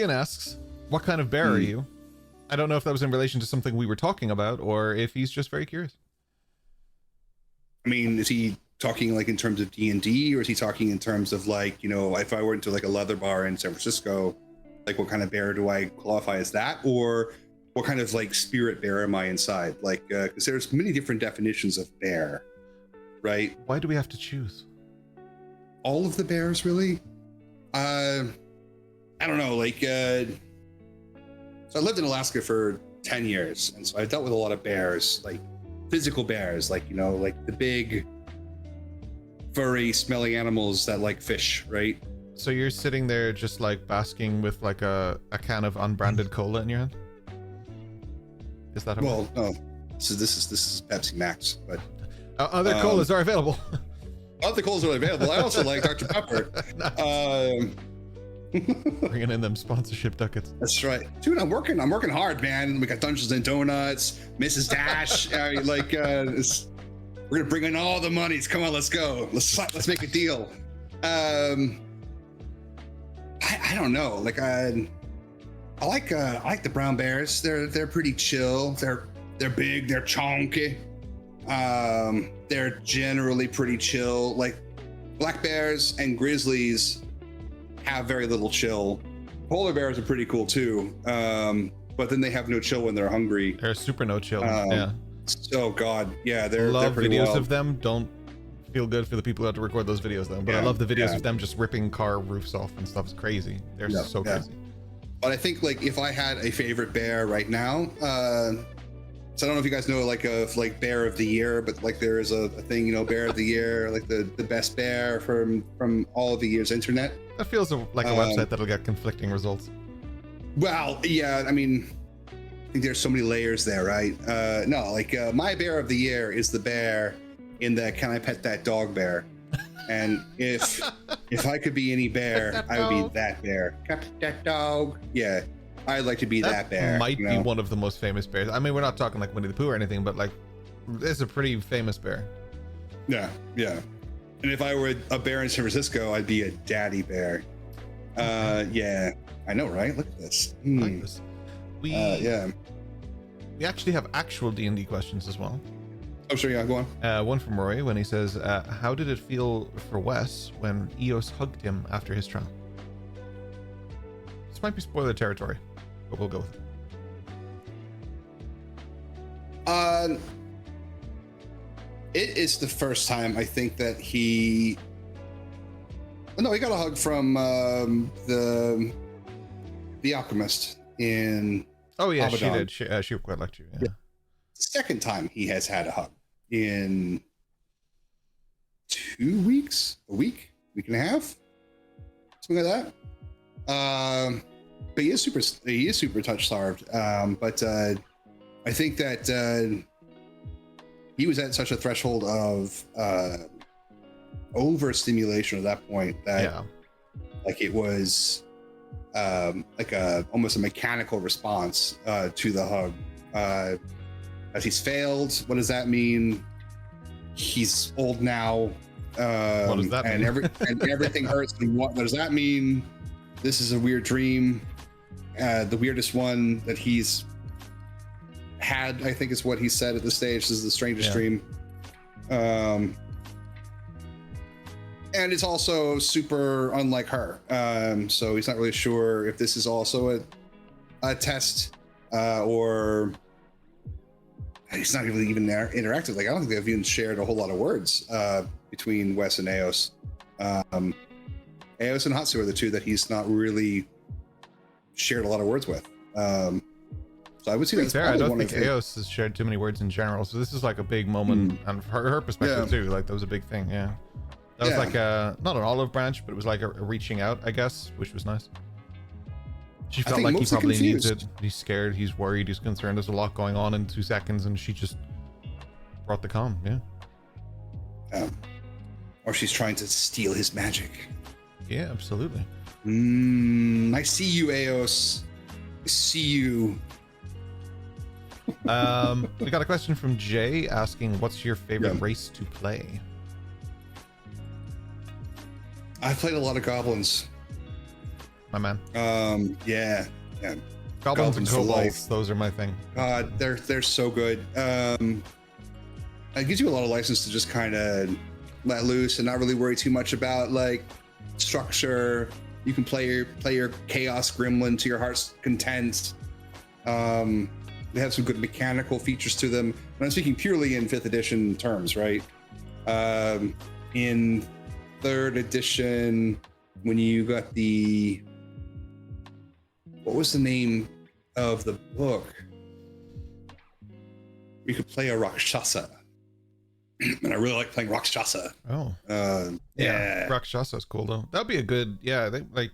asks, what kind of bear are you? I don't know if that was in relation to something we were talking about, or if he's just very curious. I mean, is he talking like in terms of D&D, or is he talking in terms of like, you know, if I went to like a leather bar in San Francisco, like what kind of bear do I qualify as that? Or what kind of like spirit bear am I inside? Like, because there's many different definitions of bear, right? Why do we have to choose? All of the bears, really? I don't know, like, so I lived in Alaska for 10 years, and so I dealt with a lot of bears, like physical bears, like, you know, like the big furry smelly animals that like fish, right? So you're sitting there just like basking with like a can of unbranded cola in your hand? Is that well, no. So this is Pepsi Max, but other colas are available. Other colas are available. I also like Dr. Pepper. Bringing in them sponsorship ducats. That's right, dude. I'm working hard, man. We got Dungeons and Donuts, Mrs. Dash. We're gonna bring in all the monies. Come on, let's go. Let's make a deal. I don't know. Like I like the brown bears. They're pretty chill. They're big. They're chonky. They're generally pretty chill. Like black bears and grizzlies have very little chill. Polar bears are pretty cool too, but then they have no chill when they're hungry. They're super no chill. Yeah. Oh god, yeah. They're pretty videos wild. of them. Don't feel good for the people who have to record those videos though. But I love the videos of them just ripping car roofs off and stuff. It's crazy. They're so crazy. But I think like if I had a favorite bear right now, so I don't know if you guys know like of like bear of the year, but like there is a thing, you know, bear of the year, like the best bear from all of the year's internet. That feels like a website that'll get conflicting results. Well, yeah, I mean, I think there's so many layers there, right? No, like my bear of the year is the bear in the Can I Pet That Dog bear. And if I could be any bear, I would be that bear. Pet that dog. Yeah, I'd like to be that bear. Might be one of the most famous bears. I mean, we're not talking like Winnie the Pooh or anything, but like, it's a pretty famous bear. Yeah, yeah. And if I were a bear in San Francisco, I'd be a daddy bear. Yeah, I know, right? Look at this. I like this. We actually have actual D&D questions as well. Oh, sure, yeah, go on. One from Rory when he says, how did it feel for Wes when Eos hugged him after his trial? This might be spoiler territory, but we'll go with it. It is the first time I think that he got a hug from the alchemist in Oh yeah, Abaddon. she did. She quite liked you. Yeah. Second time he has had a hug in 2 weeks, a week and a half, something like that. But he is super touch starved. But I think that he was at such a threshold of overstimulation at that point that like it was like almost a mechanical response to the hug. As he's failed, what does that mean? He's old now. What does that mean? And everything hurts. And what does that mean? This is a weird dream. The weirdest one that he's had, I think, is what he said at the stage. This is the strangest dream. And it's also super unlike her. So he's not really sure if this is also a test or he's not really even there interactive. Like, I don't think they've even shared a whole lot of words between Wes and Eos. Eos and Hatsu are the two that he's not really shared a lot of words with. So I would say that's fair. I probably don't think Eos has shared too many words in general. So this is like a big moment, and her perspective too. Like that was a big thing. Yeah, that was like not an olive branch, but it was like a reaching out, I guess, which was nice. She felt like he probably needs it. He's scared. He's worried. He's concerned. There's a lot going on in 2 seconds, and she just brought the calm. Yeah. Or she's trying to steal his magic. Yeah, absolutely. I see you, Eos. I see you. We got a question from Jay asking, "What's your favorite race to play?" I've played a lot of goblins. My man. Yeah. Goblins and kobolds, those are my thing. God, they're so good. It gives you a lot of license to just kind of let loose and not really worry too much about like structure. You can play your chaos gremlin to your heart's content. They have some good mechanical features to them. And I'm speaking purely in 5th edition terms, right? In 3rd edition, when you got what was the name of the book? You could play a Rakshasa. And I really like playing Rakshasa. Oh. Yeah. Rakshasa is cool though. That'd be a good, they like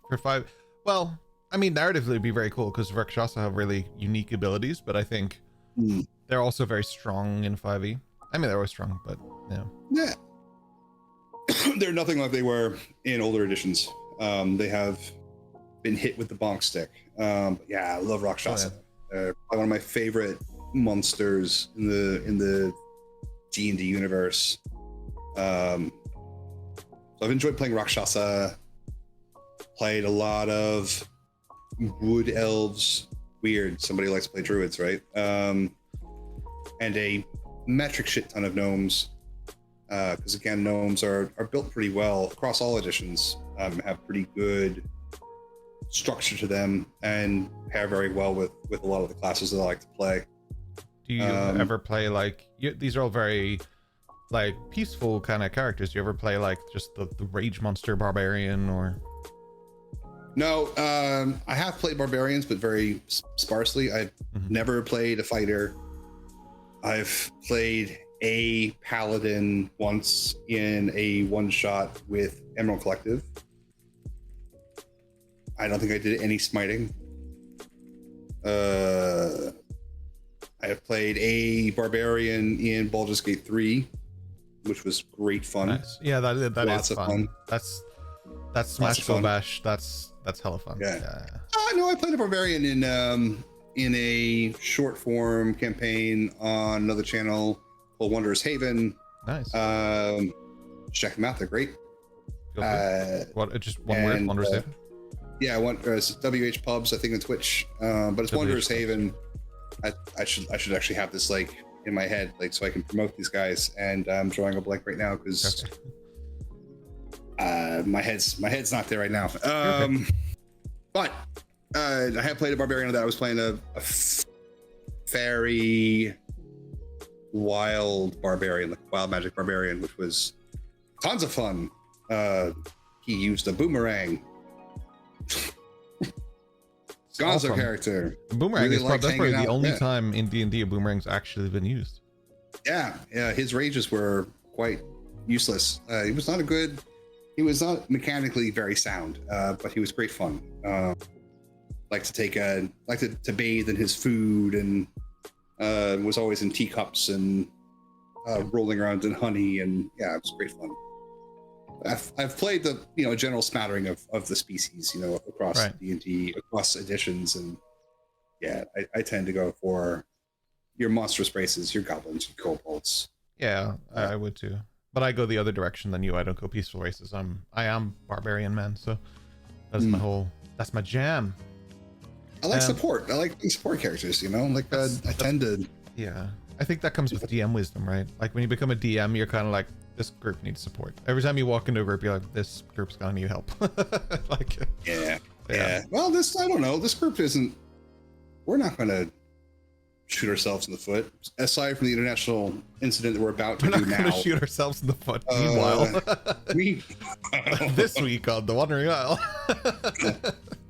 for 5. Well, I mean, narratively it'd be very cool because Rakshasa have really unique abilities, but I think they're also very strong in 5e. I mean, they're always strong, but yeah. They're nothing like they were in older editions. They have been hit with the bonk stick. I love Rakshasa. They're one of my favorite monsters in the D&D universe. So I've enjoyed playing Rakshasa. Played a lot of wood elves. Weird. Somebody likes to play druids, right? And a metric shit ton of gnomes. Because again, gnomes are built pretty well across all editions. Have pretty good structure to them and pair very well with a lot of the classes that I like to play. Do you ever play like these are all very like peaceful kind of characters? Do you ever play like just the rage monster barbarian or? No, I have played barbarians, but very sparsely. I've never played a fighter. I've played a paladin once in a one-shot with Emerald Collective. I don't think I did any smiting. I have played a barbarian in Baldur's Gate 3, which was great fun. Nice. Yeah, that Lots is of fun. fun. That's Smash Go Bash. That's hella fun. Yeah. No, I played a barbarian in a short form campaign on another channel called Wondrous Haven. Nice. Check them out; they're great. What? Just one word, Wondrous Haven. Yeah, it's WH Pubs, I think, on Twitch. But it's Wondrous Haven. I should actually have this like in my head, like so I can promote these guys. And I'm drawing a blank right now because my head's not there right now. But I have played a barbarian that I was playing a very wild barbarian, like wild magic barbarian, which was tons of fun. He used a boomerang. Gonzo Awesome. Character. The boomerang Really is liked probably hanging the out, only yeah. time in D&D a boomerang's actually been used. Yeah, his rages were quite useless. He was not mechanically very sound, but he was great fun. Like to bathe in his food, and was always in teacups and rolling around in honey, and yeah, it was great fun. I've played the general smattering of the species, across D&D, across editions, and yeah, I tend to go for your monstrous races, your goblins, your kobolds. Yeah, I would too. But I go the other direction than you. I don't go peaceful races. I am barbarian man, so that's my jam. I like support. I like support characters, I tend to. Yeah, I think that comes with DM wisdom, right? Like when you become a DM, you're kind of like, this group needs support. Every time you walk into a group, you're like, this group's gonna need help. Yeah. Well, I don't know. This group isn't. We're not gonna shoot ourselves in the foot. Aside from the international incident that we're about to do now. We're not gonna shoot ourselves in the foot. Meanwhile, this week on the Wandering Isle.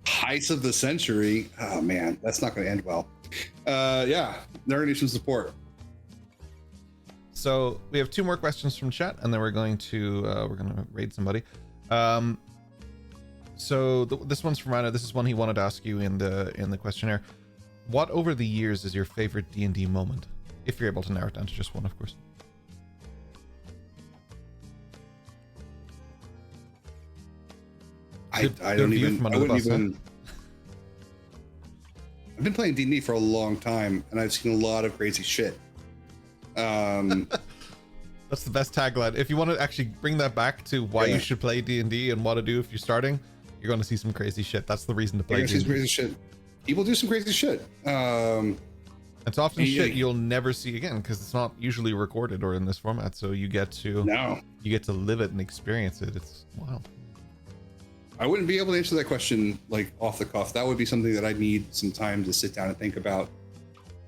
Heights of the century. Oh man, that's not gonna end well. Yeah, they're gonna need some support. So we have two more questions from chat, and then we're going to raid somebody. So this one's from Rhino. This is one he wanted to ask you in the questionnaire. What over the years is your favorite D&D moment? If you're able to narrow it down to just one, of course. I wouldn't even. I've been playing D&D for a long time, and I've seen a lot of crazy shit. That's the best tagline. If you want to actually bring that back to why you should play D&D and what to do if you're starting, you're going to see some crazy shit. That's the reason to play D&D. See some crazy shit. People do some crazy shit. It's often shit you'll never see again because it's not usually recorded or in this format. So you get to live it and experience it. It's wild. I wouldn't be able to answer that question like off the cuff. That would be something that I need some time to sit down and think about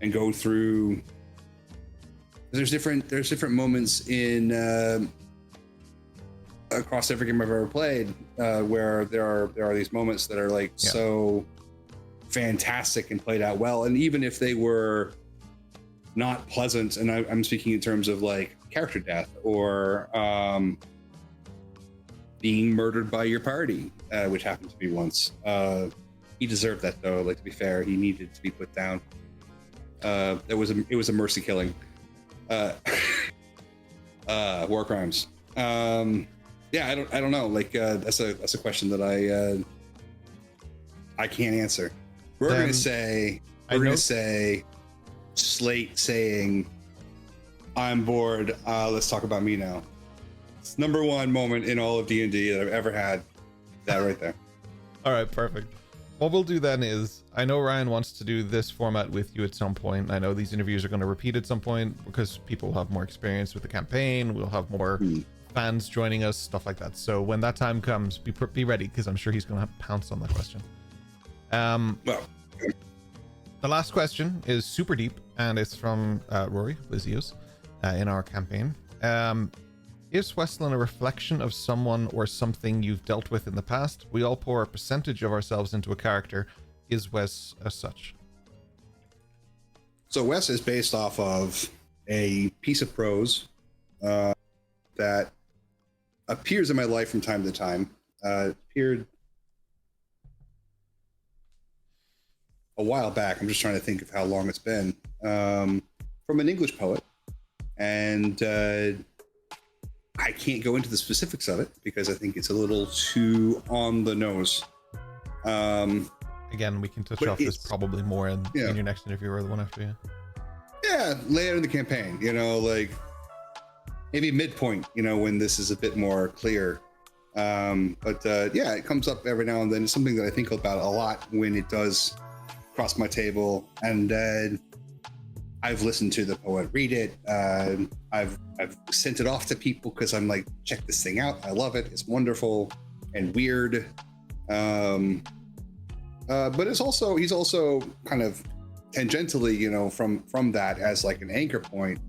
and go through. There's different moments in across every game I've ever played where there are these moments that are like so fantastic and played out well, and even if they were not pleasant, and I'm speaking in terms of like character death or being murdered by your party, which happened to me once. He deserved that though. Like, to be fair, he needed to be put down. It was a mercy killing. War crimes. Yeah, I don't know. Like, that's a question that I can't answer. We're gonna say Slate saying, "I'm bored. Let's talk about me now." It's number one moment in all of D&D that I've ever had. That right there. All right, perfect. What we'll do then is, I know Ryan wants to do this format with you at some point. I know these interviews are going to repeat at some point because people will have more experience with the campaign. We'll have more fans joining us, stuff like that. So when that time comes, be ready, because I'm sure he's going to pounce on that question. The last question is super deep, and it's from Rory Lizios in our campaign. Is Westland a reflection of someone or something you've dealt with in the past? We all pour a percentage of ourselves into a character. Is Wes as such? So Wes is based off of a piece of prose that appears in my life from time to time. Appeared a while back. I'm just trying to think of how long it's been. From an English poet. And I can't go into the specifics of it because I think it's a little too on the nose. Again, we can touch off this probably more in your next interview or the one after you. Yeah, later in the campaign, like maybe midpoint, when this is a bit more clear. But it comes up every now and then. It's something that I think about a lot when it does cross my table. And I've listened to the poet read it. I've sent it off to people because I'm like, check this thing out. I love it. It's wonderful and weird. But he's also kind of tangentially, from that as like an anchor point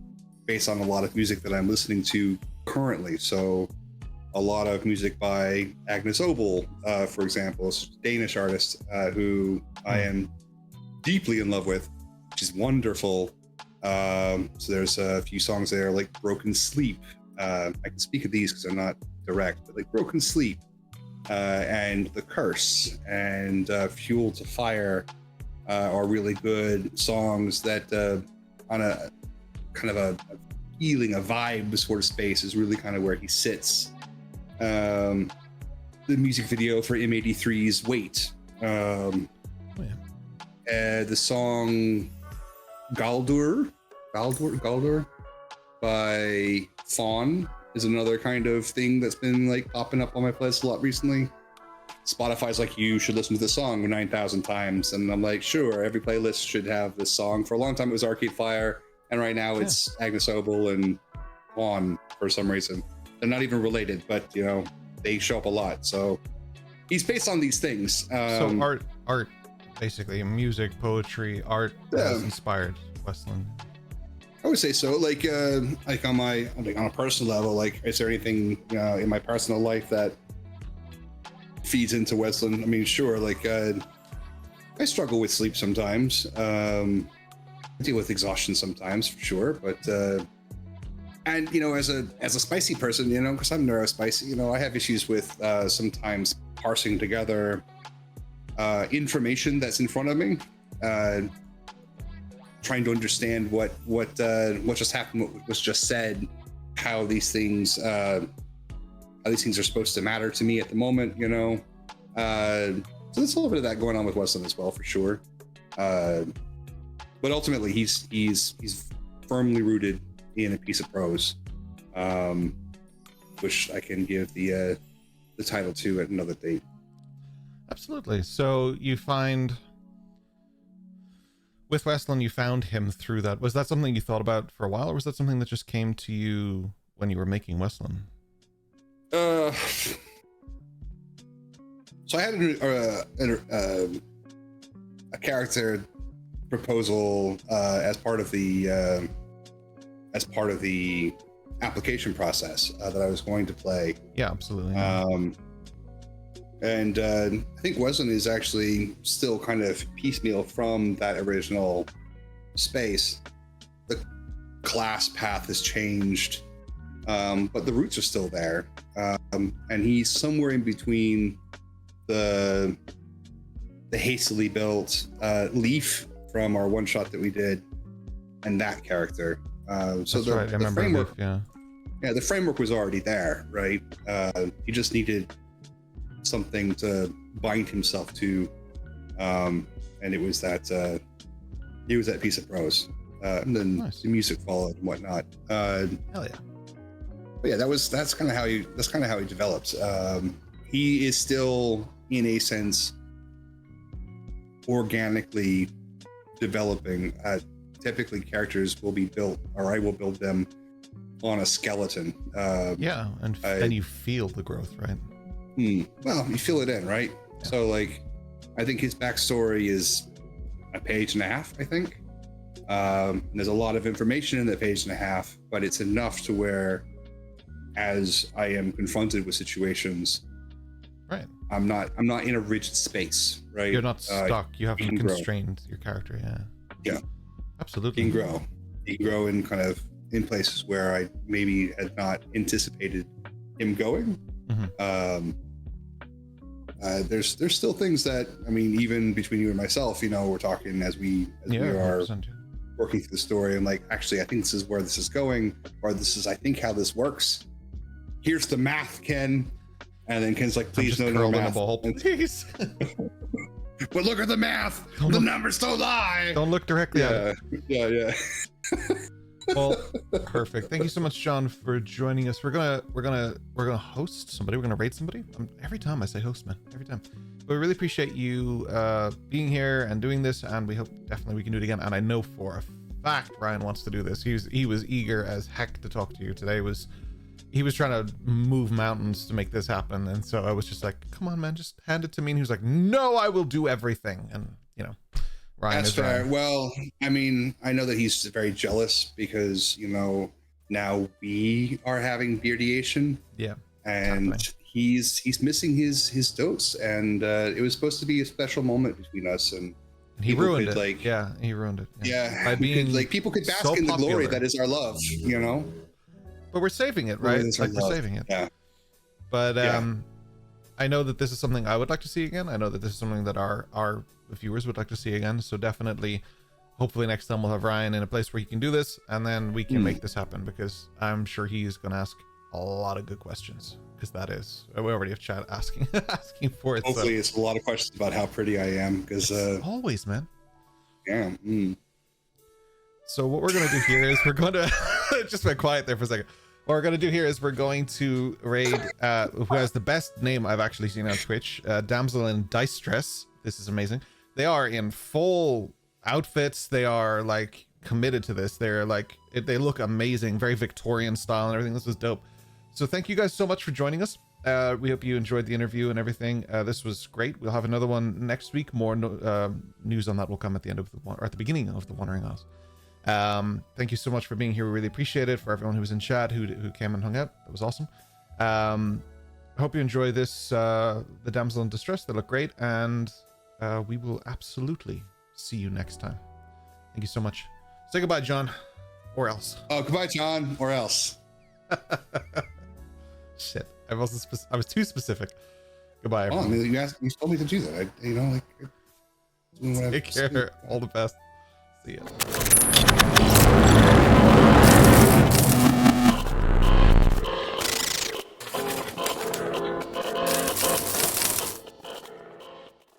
based on a lot of music that I'm listening to currently. So a lot of music by Agnes Obel, for example, Danish artist who I am deeply in love with. She's wonderful. So there's a few songs there like Broken Sleep. I can speak of these because they're not direct, but like Broken Sleep and The Curse and Fuel to Fire are really good songs that on a kind of a feeling, a vibe sort of space is really kind of where he sits. The music video for M83's Wait. The song Galdur by Fawn is another kind of thing that's been like popping up on my playlist a lot recently. Spotify's like, you should listen to this song 9,000 times. And I'm like, sure, every playlist should have this song. For a long time, it was Arcade Fire. And right now it's Agnes Obel and Fawn for some reason. They're not even related, but, they show up a lot. So he's based on these things. So art, basically, music, poetry, art has inspired Westland. I would say so. Like on a personal level, like, is there anything in my personal life that feeds into Westland? I mean, sure. Like, I struggle with sleep sometimes. I deal with exhaustion sometimes, for sure. But and as a spicy person, because I'm neurospicy, I have issues with sometimes parsing together information that's in front of me. Trying to understand what just happened, what was just said, how these things are supposed to matter to me at the moment, so there's a little bit of that going on with Westland as well, for sure. But ultimately, he's firmly rooted in a piece of prose, which I can give the title to at another date. Absolutely. So you find. With Westland, you found him through that. Was that something you thought about for a while, or was that something that just came to you when you were making Westland? So I had a character proposal as part of the application process that I was going to play. Yeah, absolutely. And I think Westland is actually still kind of piecemeal from that original space. The class path has changed, but the roots are still there. And he's somewhere in between the hastily built Leaf from our one shot that we did and that character. So the framework, the framework was already there, right? He just needed something to bind himself to, and it was that piece of prose, and then the music followed and whatnot. Hell yeah! But yeah, that's kind of how he developed. He is still, in a sense, organically developing. Typically, characters will be built, or I will build them on a skeleton. And you feel the growth, right? Well, you fill it in, right? Yeah. So, like, I think his backstory is a page and a half, I think. There's a lot of information in that page and a half, but it's enough to where as I am confronted with situations, Right. I'm not in a rigid space, right? You're not stuck. You haven't can grow. constrained your character. Yeah. Yeah. Absolutely. You can grow in kind of in places where I maybe had not anticipated him going. Mm-hmm. There's still things that, I mean, even between you and myself, you know, we're talking as we are 100%. working through the story. I'm like, actually, I think this is where this is going, or this is, I think, how this works. Here's the math, Ken. And then Ken's like, please no math. Ball, please. But look at the math. The numbers don't lie. Don't look directly at it. Yeah. Well, perfect. Thank you so much, John, for joining us. We're gonna host somebody. We're gonna rate somebody. Every time I say host, man. Every time. But we really appreciate you being here and doing this, and we hope definitely we can do it again. And I know for a fact Ryan wants to do this. He was eager as heck to talk to you today. He was trying to move mountains to make this happen, and so I was just like, "Come on, man, just hand it to me." And he was like, "No, I will do everything." And you know, Ryan That's is fair. Ryan. Well, I mean, I know that he's very jealous because, you know, now we are having beardiation. Yeah, and he's missing his dose, and it was supposed to be a special moment between us, and he ruined it. Like, yeah, he ruined it. Yeah, by being like people could bask so in the glory popular. that is our love, you know. But we're saving it, right? Like we're saving it. Yeah. But I know that this is something I would like to see again. I know that this is something that our viewers would like to see again. So definitely, hopefully next time we'll have Ryan in a place where he can do this, and then we can make this happen, because I'm sure he's going to ask a lot of good questions, because that is, we already have chat asking for it. Hopefully it's a lot of questions about how pretty I am, because always, man. Yeah. So what we're gonna do here is we're gonna just went quiet there for a second. What we're gonna do here is we're going to raid who has the best name I've actually seen on Twitch, Damsel in Distress. This is amazing. They are in full outfits. They are like committed to this. They're like, they look amazing, very Victorian style and everything. This is dope. So thank you guys so much for joining us. We hope you enjoyed the interview and everything. This was great. We'll have another one next week. More news on that will come at the end of the one, or at the beginning of the Wandering Isles. Thank you so much for being here. We really appreciate it. For everyone who was in chat, who came and hung out, that was awesome. Hope you enjoy this, the Damsel in Distress. They look great, and we will absolutely see you next time. Thank you so much. Say goodbye, John, or else. Oh, goodbye, John, or else. Shit, I was too specific. Goodbye, everyone. Oh, I mean, you told me to do that. Take care. All the best. See ya.